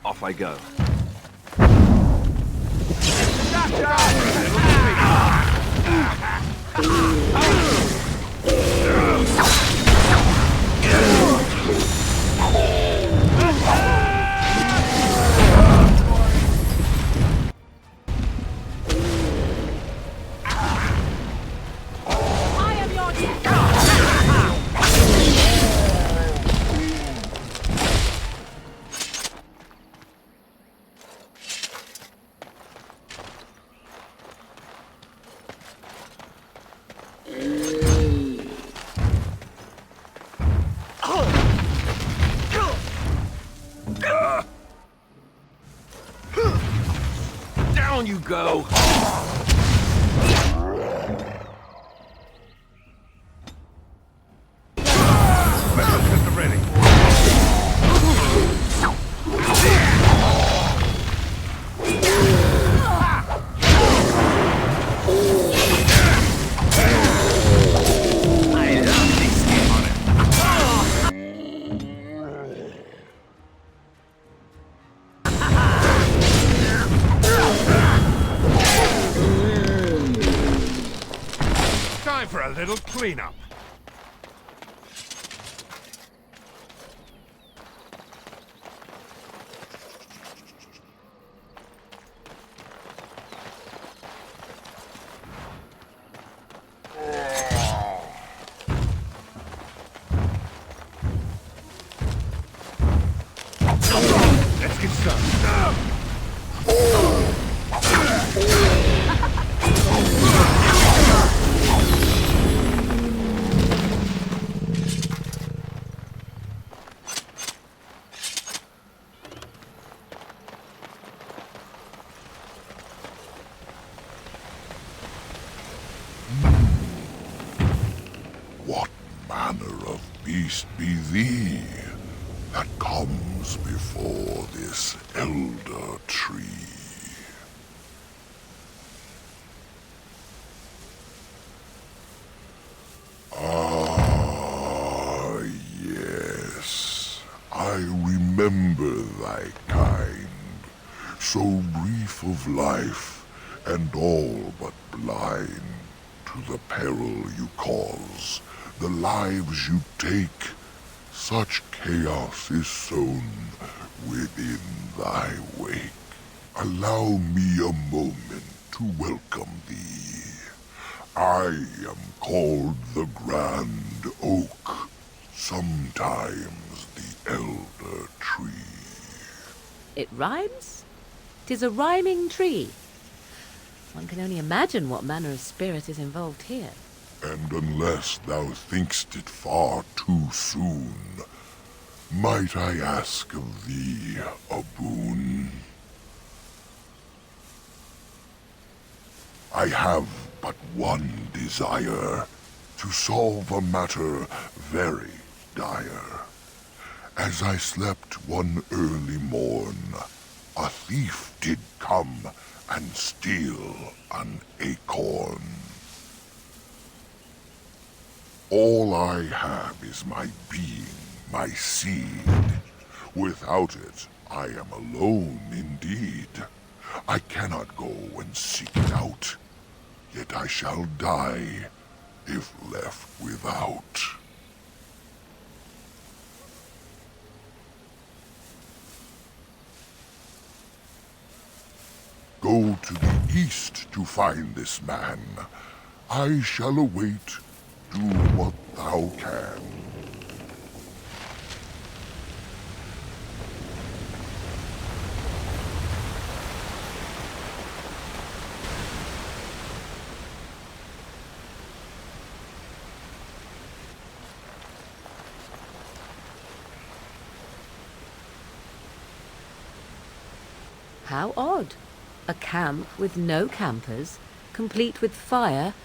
[SPEAKER 9] Off I go.
[SPEAKER 3] I am your death!
[SPEAKER 9] Down you go!
[SPEAKER 6] Ready. Time for a little cleanup. Let's get started.
[SPEAKER 20] haste be thee that comes before this elder tree. Ah, yes, I remember thy kind, so brief of life and all but blind to the peril you cause, the lives you take. Such chaos is sown within thy wake. Allow me a moment to welcome thee. I am called the Grand Oak, sometimes the Elder Tree.
[SPEAKER 10] It rhymes? 'Tis a rhyming tree. One can only imagine what manner of spirit is involved here.
[SPEAKER 20] And unless thou think'st it far too soon, might I ask of thee a boon? I have but one desire, to solve a matter very dire. As I slept one early morn, a thief did come and steal an acorn. All I have is my being, my seed. Without it, I am alone indeed. I cannot go and seek it out, yet I shall die if left without. Go to the east to find this man. I shall await. Do what thou can.
[SPEAKER 10] How odd. A camp with no campers, complete with fire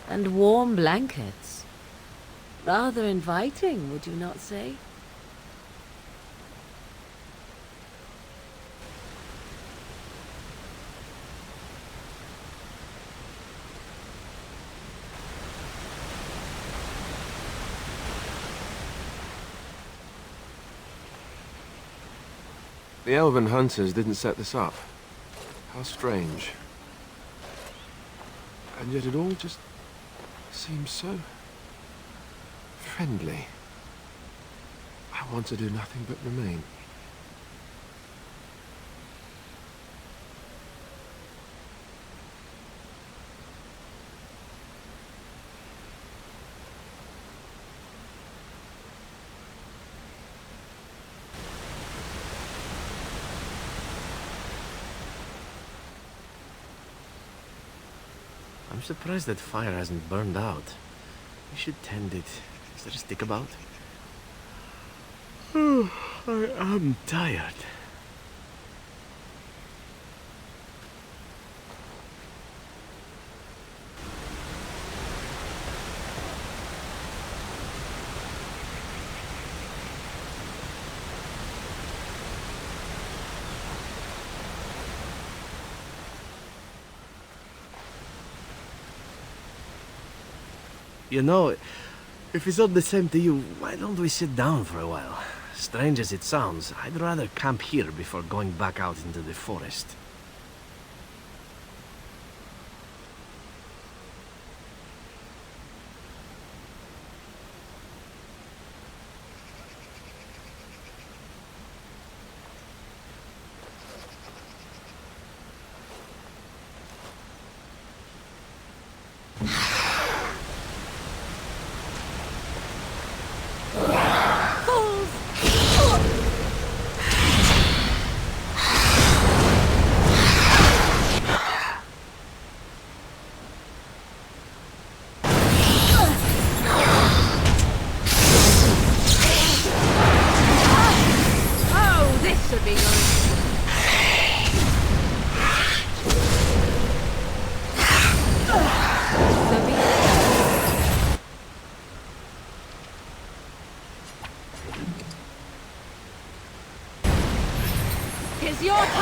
[SPEAKER 10] and warm blankets. Rather inviting, would you not say?
[SPEAKER 9] The elven hunters didn't set this up. How strange. And yet it all just seems so friendly. I want to do nothing but remain.
[SPEAKER 5] I'm surprised that fire hasn't burned out. We should tend it. Is there a stick about? Oh, I am tired. You know, if it's all the same to you, why don't we sit down for a while? Strange as it sounds, I'd rather camp here before going back out into the forest.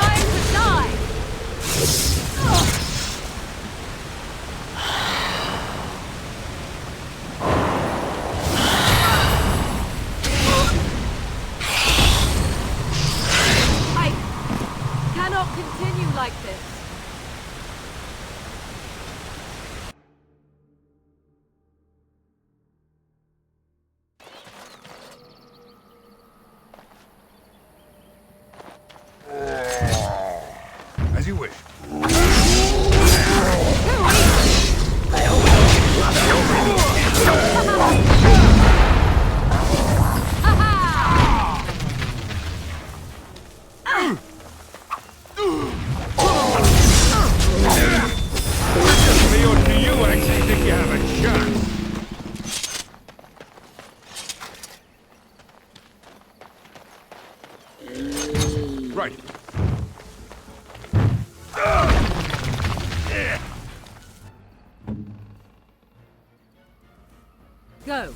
[SPEAKER 3] time to die!
[SPEAKER 10] I cannot continue like this.
[SPEAKER 6] As you wish. Me or do you actually think you have a chance? Right.
[SPEAKER 10] Go.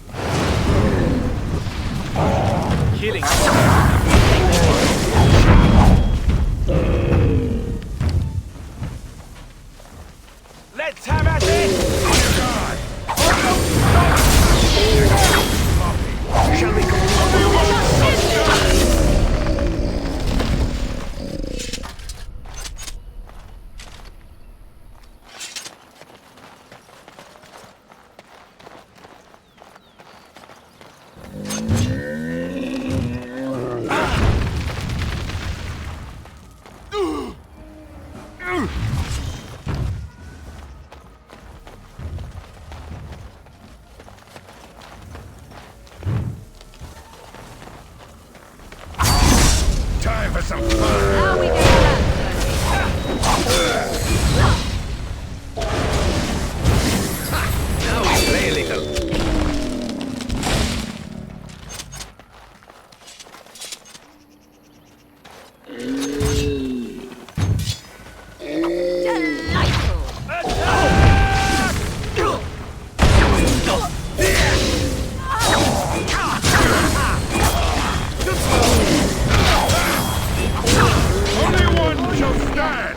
[SPEAKER 5] Killing.
[SPEAKER 9] Let's have at it!
[SPEAKER 5] Shall we go?
[SPEAKER 6] Time for some fun.
[SPEAKER 3] Now we get
[SPEAKER 5] Now we play a little.
[SPEAKER 6] Only one shall stand.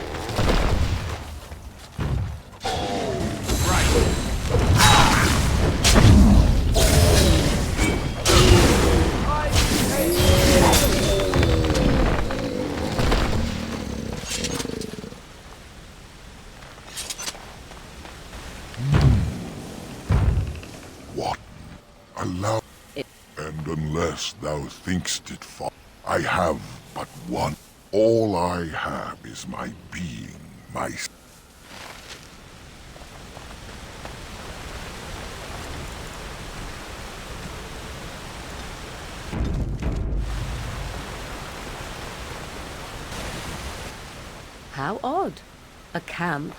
[SPEAKER 20] What? Allow... And unless thou thinkst it far, I have but one. All I have is my being, my...
[SPEAKER 10] How odd. A camp.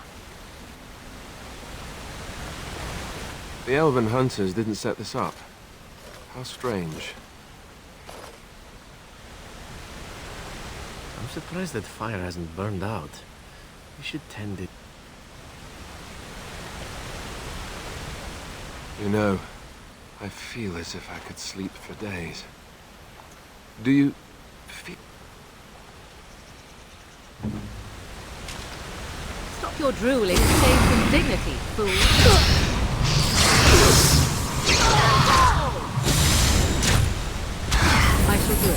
[SPEAKER 9] The elven hunters didn't set this up. How strange.
[SPEAKER 5] I'm surprised that fire hasn't burned out. We should tend it.
[SPEAKER 9] You know, I feel as if I could sleep for days. Do you feel...
[SPEAKER 10] Stop your drooling and save some dignity, fool. I shall do it.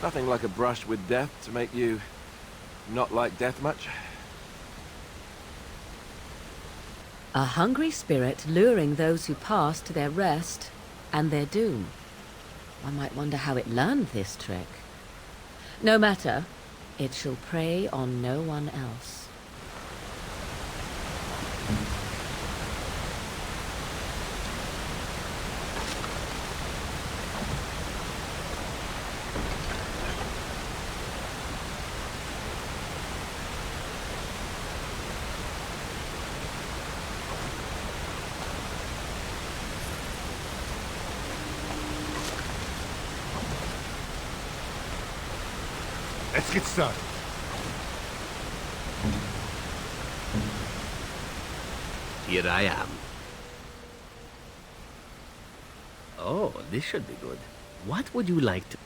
[SPEAKER 9] Nothing like a brush with death to make you not like death much.
[SPEAKER 10] A hungry spirit luring those who pass to their rest and their doom. One might wonder how it learned this trick. No matter, it shall prey on no one else.
[SPEAKER 6] Let's get started.
[SPEAKER 5] Here I am. Oh, this should be good. What would you like to...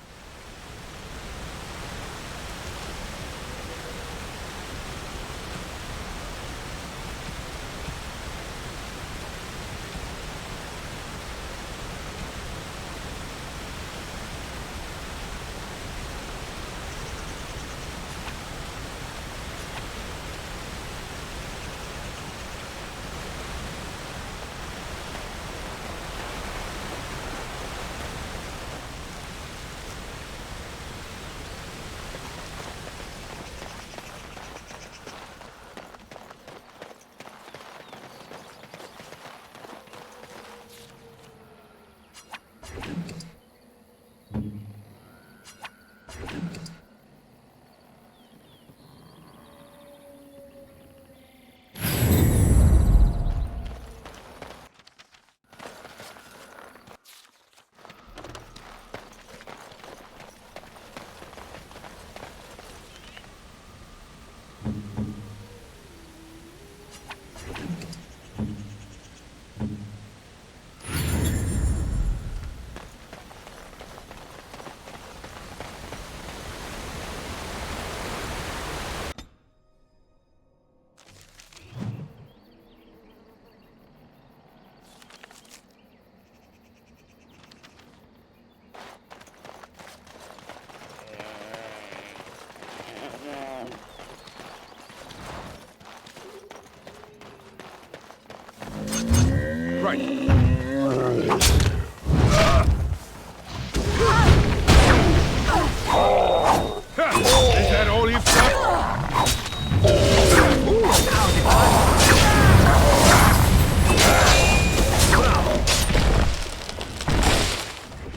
[SPEAKER 6] Right. Is that all you've got?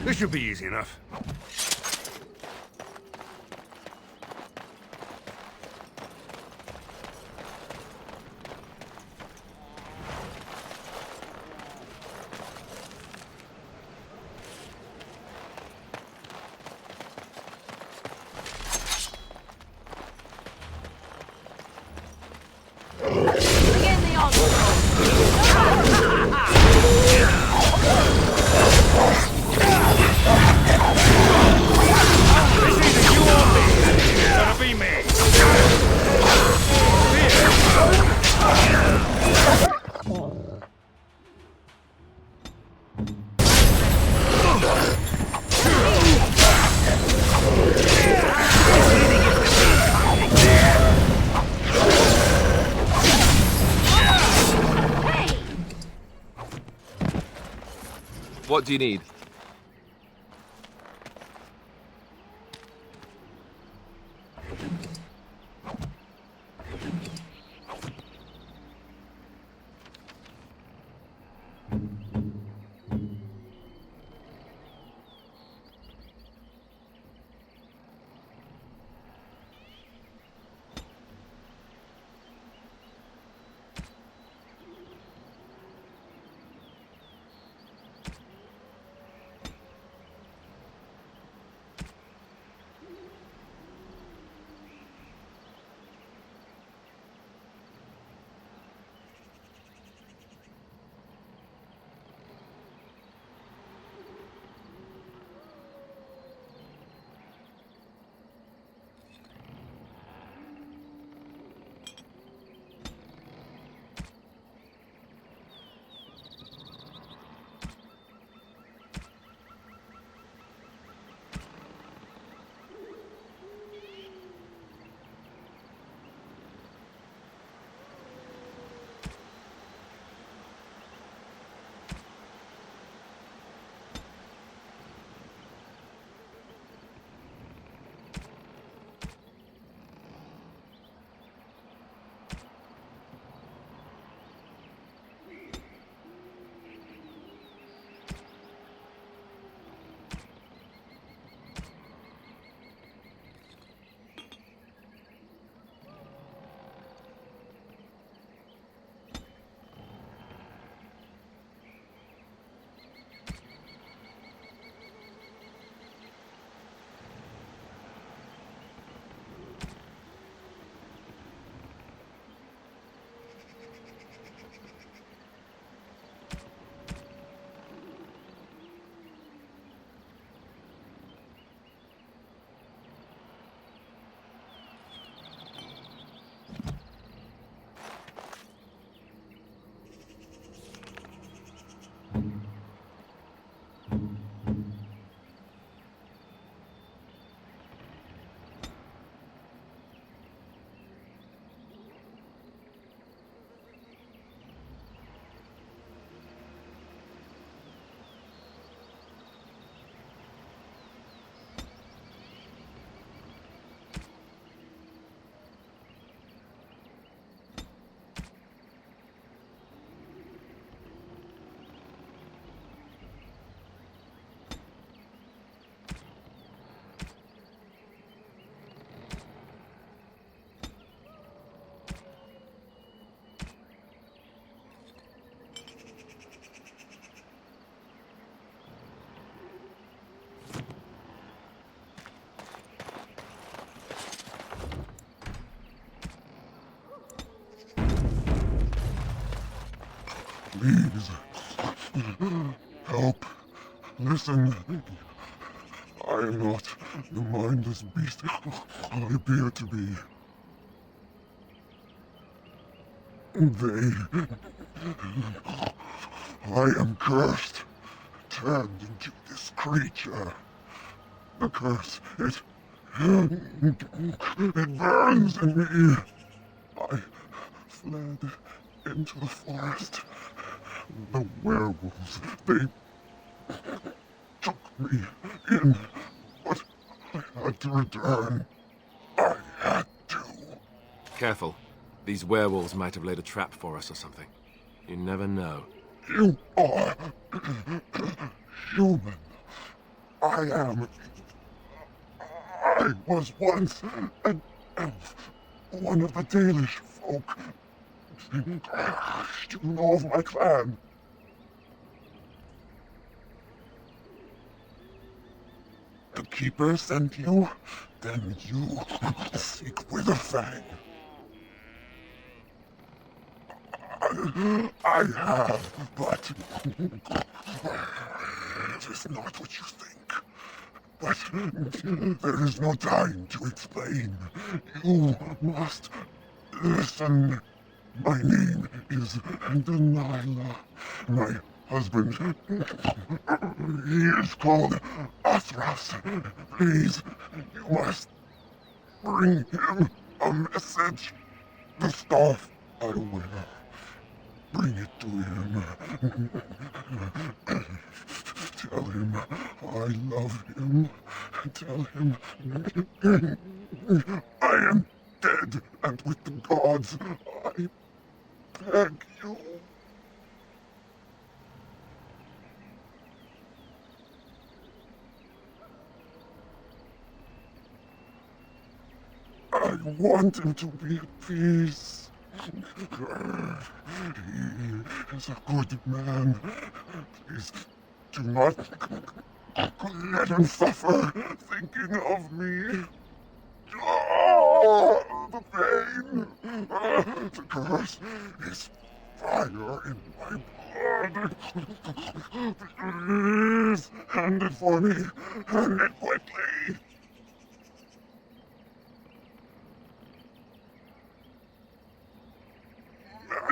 [SPEAKER 6] This should be easy enough.
[SPEAKER 9] What do you need?
[SPEAKER 20] Please. Help. Listen. I am not the mindless beast I appear to be. I am cursed, turned into this creature. The curse, it burns in me. I fled into the forest. The werewolves, they took me in, but I had to return. I had to.
[SPEAKER 9] Careful. These werewolves might have laid a trap for us or something. You never know.
[SPEAKER 20] You are human. I was once an elf, one of the Dalish folk. You know of my clan. The Keeper sent you? Then you seek Witherfang. I have, but it is not what you think. But there is no time to explain. You must listen. My name is Delilah. My husband, he is called Athras. Please, you must bring him a message. The staff I wear. Bring it to him. Tell him I love him. Tell him I am dead and with the gods. I beg you. I want him to be at peace. He is a good man. Please do not let him suffer thinking of me. Oh, the pain. The curse is fire in my blood. Please, hand it for me. Hand it quickly.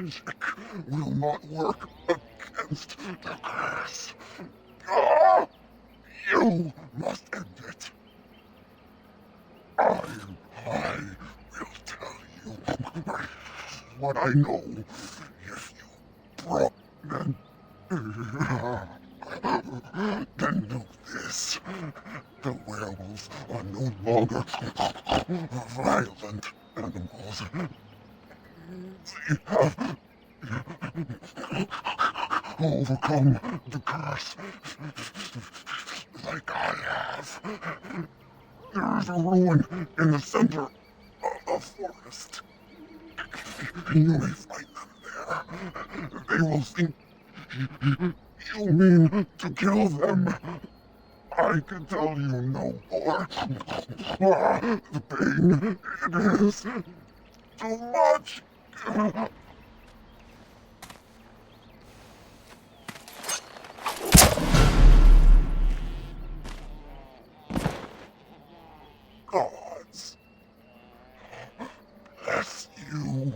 [SPEAKER 20] Magic will not work against the curse. You must end it. I will tell you what I know if you brought them. Then know this. The werewolves are no longer violent animals. They have overcome the curse, like I have. There is a ruin in the center of the forest. You may find them there. They will think you mean to kill them. I can tell you no more. The pain, it is too much. Gods, bless you.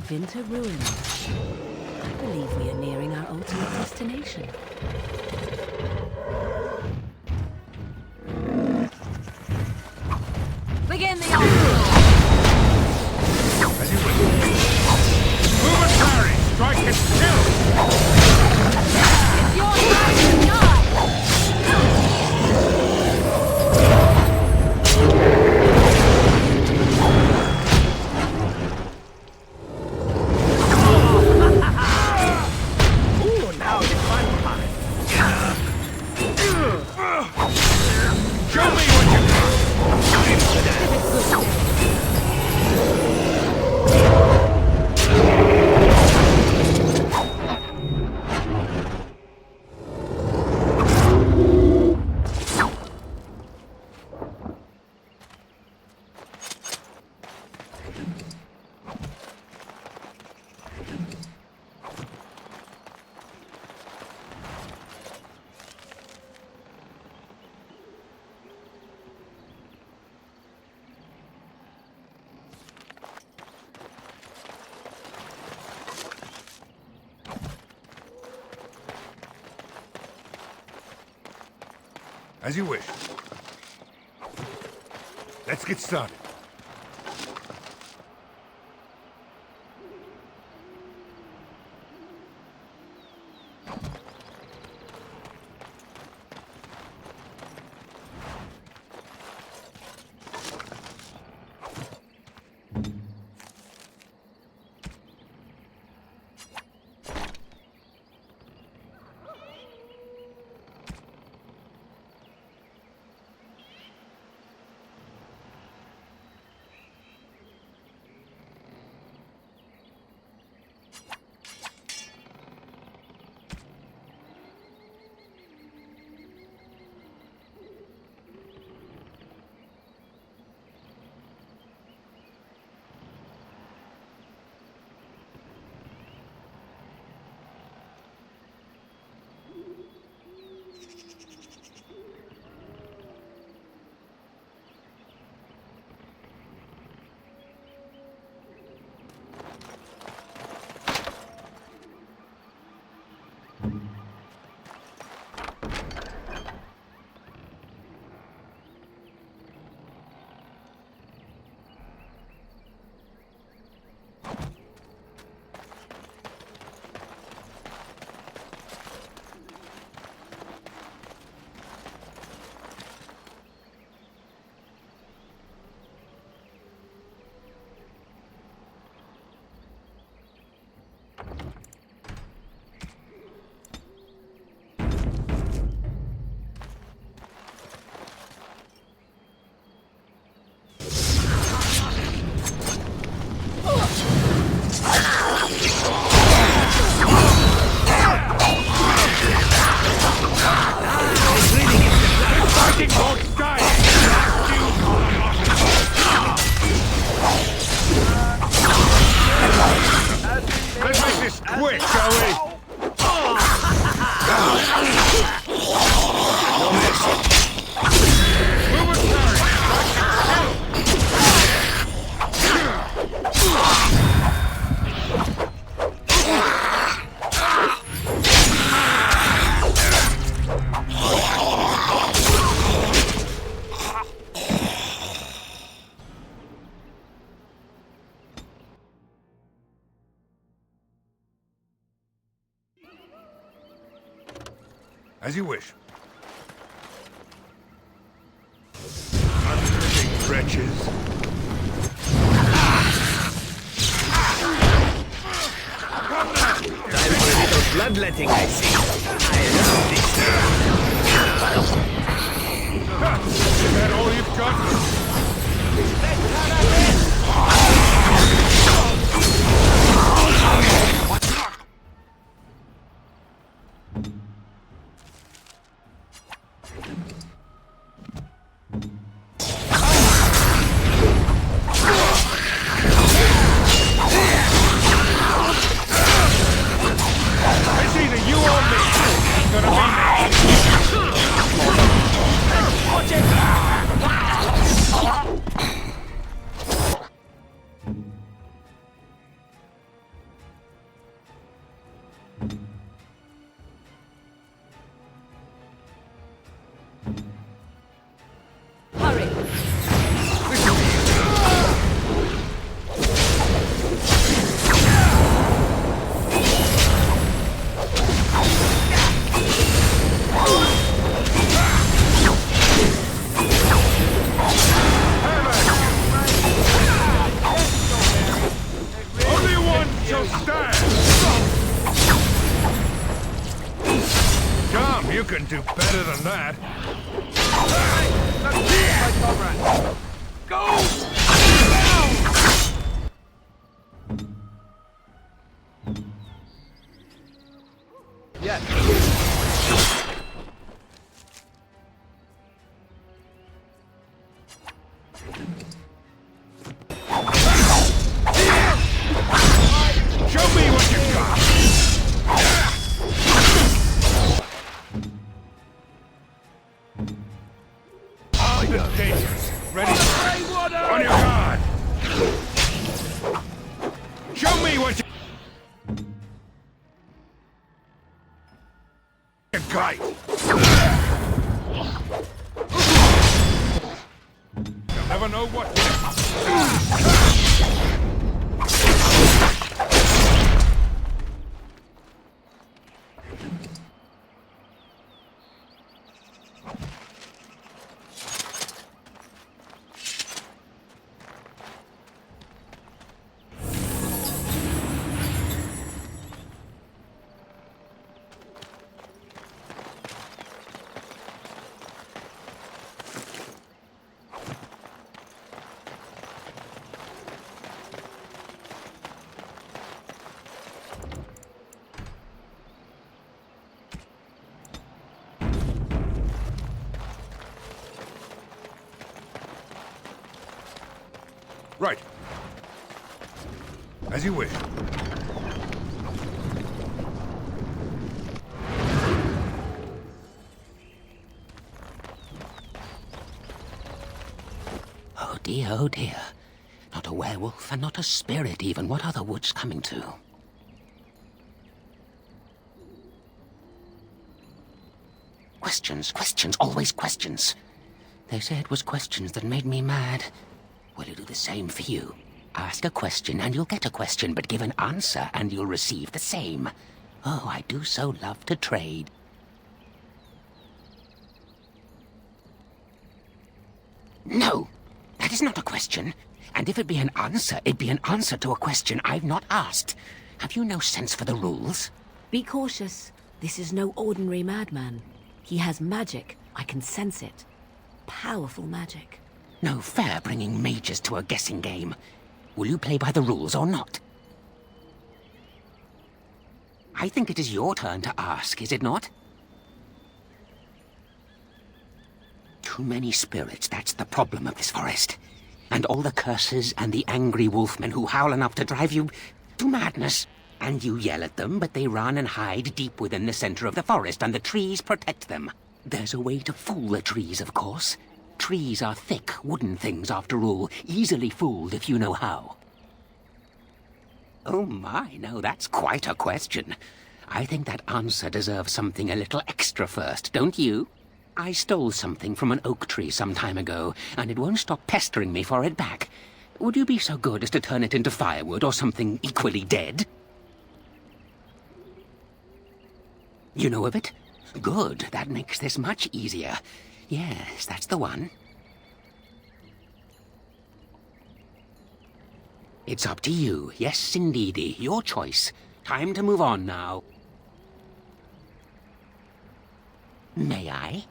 [SPEAKER 10] Winter Ruins. I believe we are nearing our ultimate destination.
[SPEAKER 3] Begin the onslaught!
[SPEAKER 6] As you wish. Move and parry! Strike and kill!
[SPEAKER 3] It's your time to die!
[SPEAKER 5] Ooh, now the fun part.
[SPEAKER 6] Show me what you got! As you wish. Let's get started. Let's make this quick, shall we? No mercy. Move and parry. As you wish. Unliving wretches.
[SPEAKER 5] Time for a little bloodletting, I see. I love this.
[SPEAKER 6] Is that all you've got? It's either you or me. It's gonna be me. Watch it! can do better than that.
[SPEAKER 7] Go!
[SPEAKER 5] Yes.
[SPEAKER 6] Show me what you got! Ostentatious. Ready? Grey Warden! On your guard! Show me what you got! You'll never know what... Right. As you wish.
[SPEAKER 21] Oh dear, oh dear. Not a werewolf, and not a spirit even. What are the woods coming to? Questions, questions, always questions. They say it was questions that made me mad. Will it do the same for you? Ask a question and you'll get a question, but give an answer and you'll receive the same. Oh, I do so love to trade. No, that is not a question. And if it be an answer, it'd be an answer to a question I've not asked. Have you no sense for the rules?
[SPEAKER 2] Be cautious. This is no ordinary madman. He has magic. I can sense it. Powerful magic.
[SPEAKER 21] No fair bringing mages to a guessing game. Will you play by the rules or not? I think it is your turn to ask, is it not? Too many spirits, that's the problem of this forest. And all the curses and the angry wolfmen who howl enough to drive you to madness. And you yell at them, but they run and hide deep within the center of the forest, and the trees protect them. There's a way to fool the trees, of course. Trees are thick, wooden things, after all, easily fooled if you know how. Oh my, no, that's quite a question. I think that answer deserves something a little extra first, don't you? I stole something from an oak tree some time ago, and it won't stop pestering me for it back. Would you be so good as to turn it into firewood or something equally dead? You know of it? Good, that makes this much easier. Yes, that's the one. It's up to you. Yes, indeedy. Your choice. Time to move on now. May I?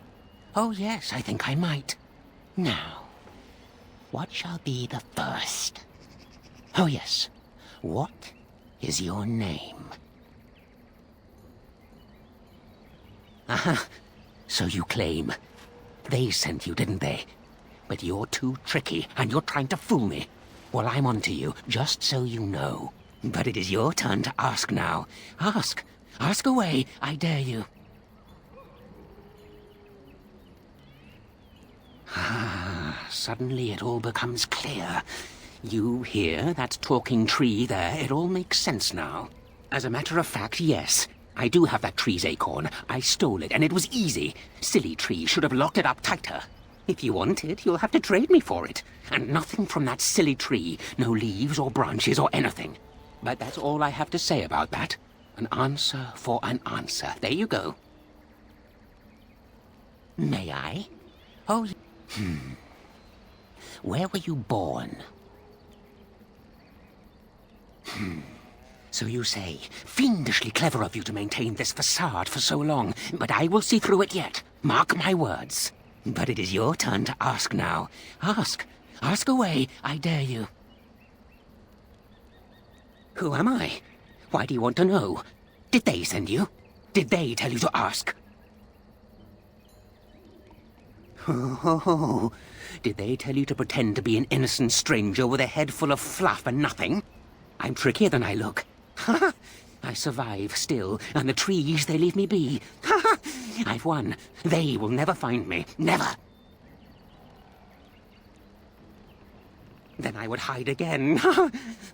[SPEAKER 21] Oh, yes, I think I might. Now, what shall be the first? Oh, yes. What is your name? Aha. So you claim. They sent you, didn't they? But you're too tricky, and you're trying to fool me. Well, I'm on to you, just so you know. But it is your turn to ask now. Ask. Ask away, I dare you. Ah, suddenly it all becomes clear. You hear that talking tree there? It all makes sense now. As a matter of fact, yes. I do have that tree's acorn. I stole it, and it was easy. Silly tree should have locked it up tighter. If you want it, you'll have to trade me for it. And nothing from that silly tree. No leaves or branches or anything. But that's all I have to say about that. An answer for an answer. There you go. May I? Oh, Where were you born? So you say. Fiendishly clever of you to maintain this facade for so long, but I will see through it yet. Mark my words. But it is your turn to ask now. Ask. Ask away, I dare you. Who am I? Why do you want to know? Did they send you? Did they tell you to ask? Oh, did they tell you to pretend to be an innocent stranger with a head full of fluff and nothing? I'm trickier than I look. Ha! I survive still, and the trees, they leave me be. Ha! I've won. They will never find me. Never. Then I would hide again.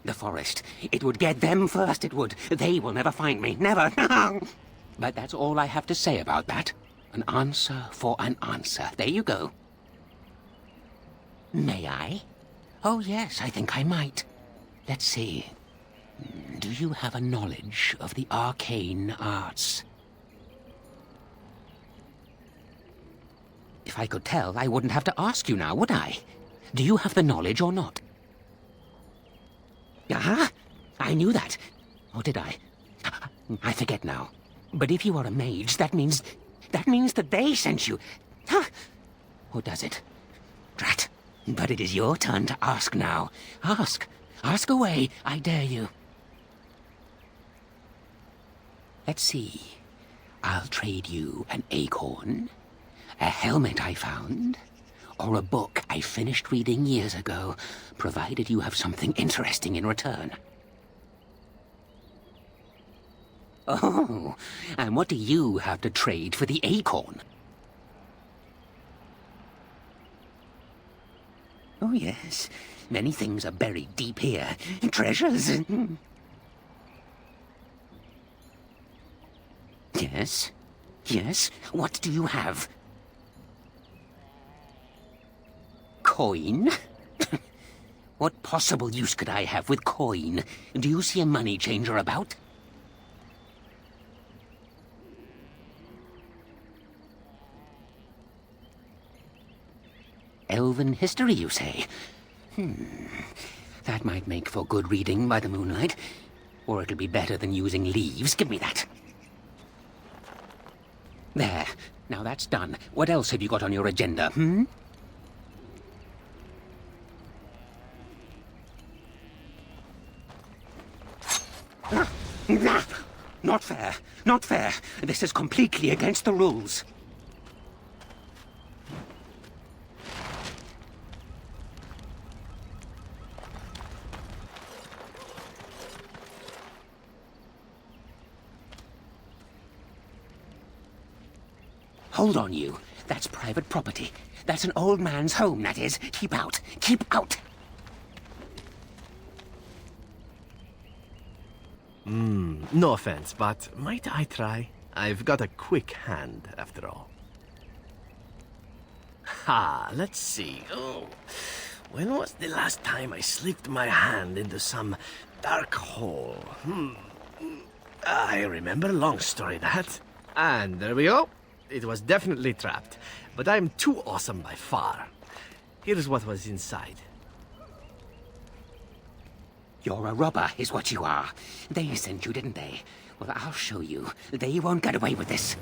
[SPEAKER 21] The forest. It would get them first, it would. They will never find me. Never. But that's all I have to say about that. An answer for an answer. There you go. May I? Oh, yes, I think I might. Let's see. Do you have a knowledge of the arcane arts? If I could tell, I wouldn't have to ask you now, would I? Do you have the knowledge or not? Ah, I knew that. Or did I? I forget now. But if you are a mage, that means that they sent you. Huh? Or does it? Drat. But it is your turn to ask now. Ask. Ask away, I dare you. Let's see. I'll trade you an acorn, a helmet I found, or a book I finished reading years ago, provided you have something interesting in return. Oh, and what do you have to trade for the acorn? Oh, yes. Many things are buried deep here. Treasures. Yes? Yes? What do you have? Coin? What possible use could I have with coin? Do you see a money changer about? Elven history, you say? That might make for good reading by the moonlight. Or it'll be better than using leaves. Give me that. There. Now that's done. What else have you got on your agenda, Not fair. Not fair. This is completely against the rules. Hold on, you. That's private property. That's an old man's home, that is. Keep out. Keep out.
[SPEAKER 5] No offense, but might I try? I've got a quick hand, after all. Ha, let's see. Oh, when was the last time I slipped my hand into some dark hole? I remember, long story that. And there we go. It was definitely trapped, but I'm too awesome by far. Here's what was inside.
[SPEAKER 21] You're a robber, is what you are. They sent you, didn't they? Well, I'll show you. They won't get away with this.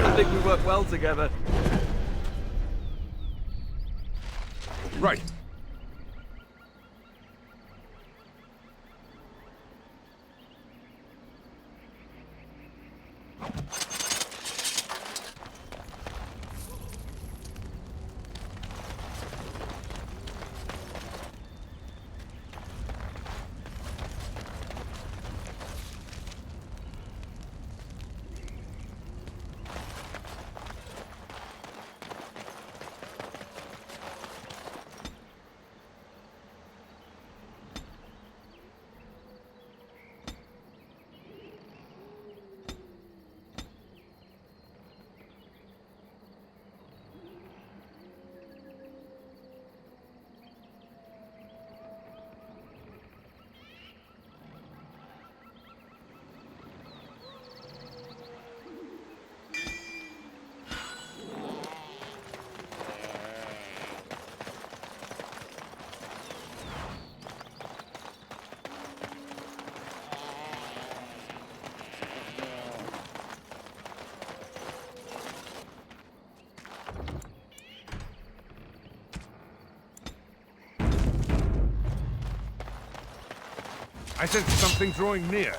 [SPEAKER 5] I think we work well together.
[SPEAKER 6] Right. I sense something drawing near.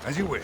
[SPEAKER 6] As you wish.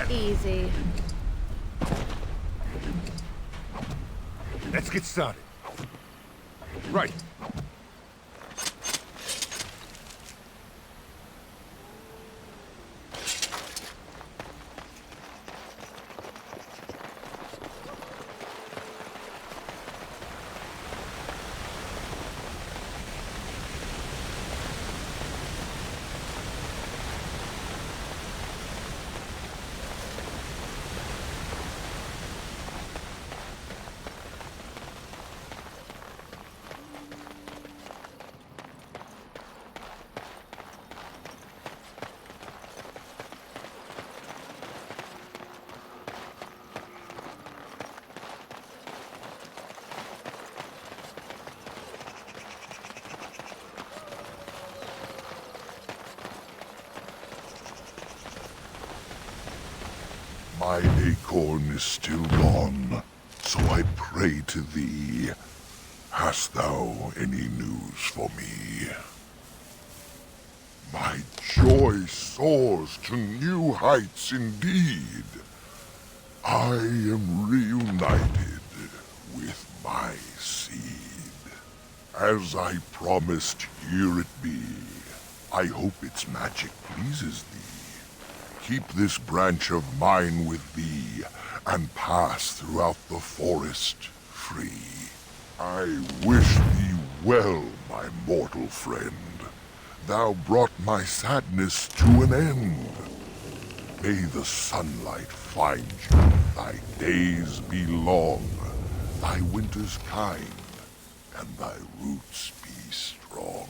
[SPEAKER 3] Easy.
[SPEAKER 6] Let's get started. Right.
[SPEAKER 20] My acorn is still gone, so I pray to thee. Hast thou any news for me? My joy soars to new heights indeed. I am reunited with my seed. As I promised, here it be. I hope its magic pleases thee. Keep this branch of mine with thee, and pass throughout the forest free. I wish thee well, my mortal friend. Thou brought my sadness to an end. May the sunlight find you, thy days be long, thy winters kind, and thy roots be strong.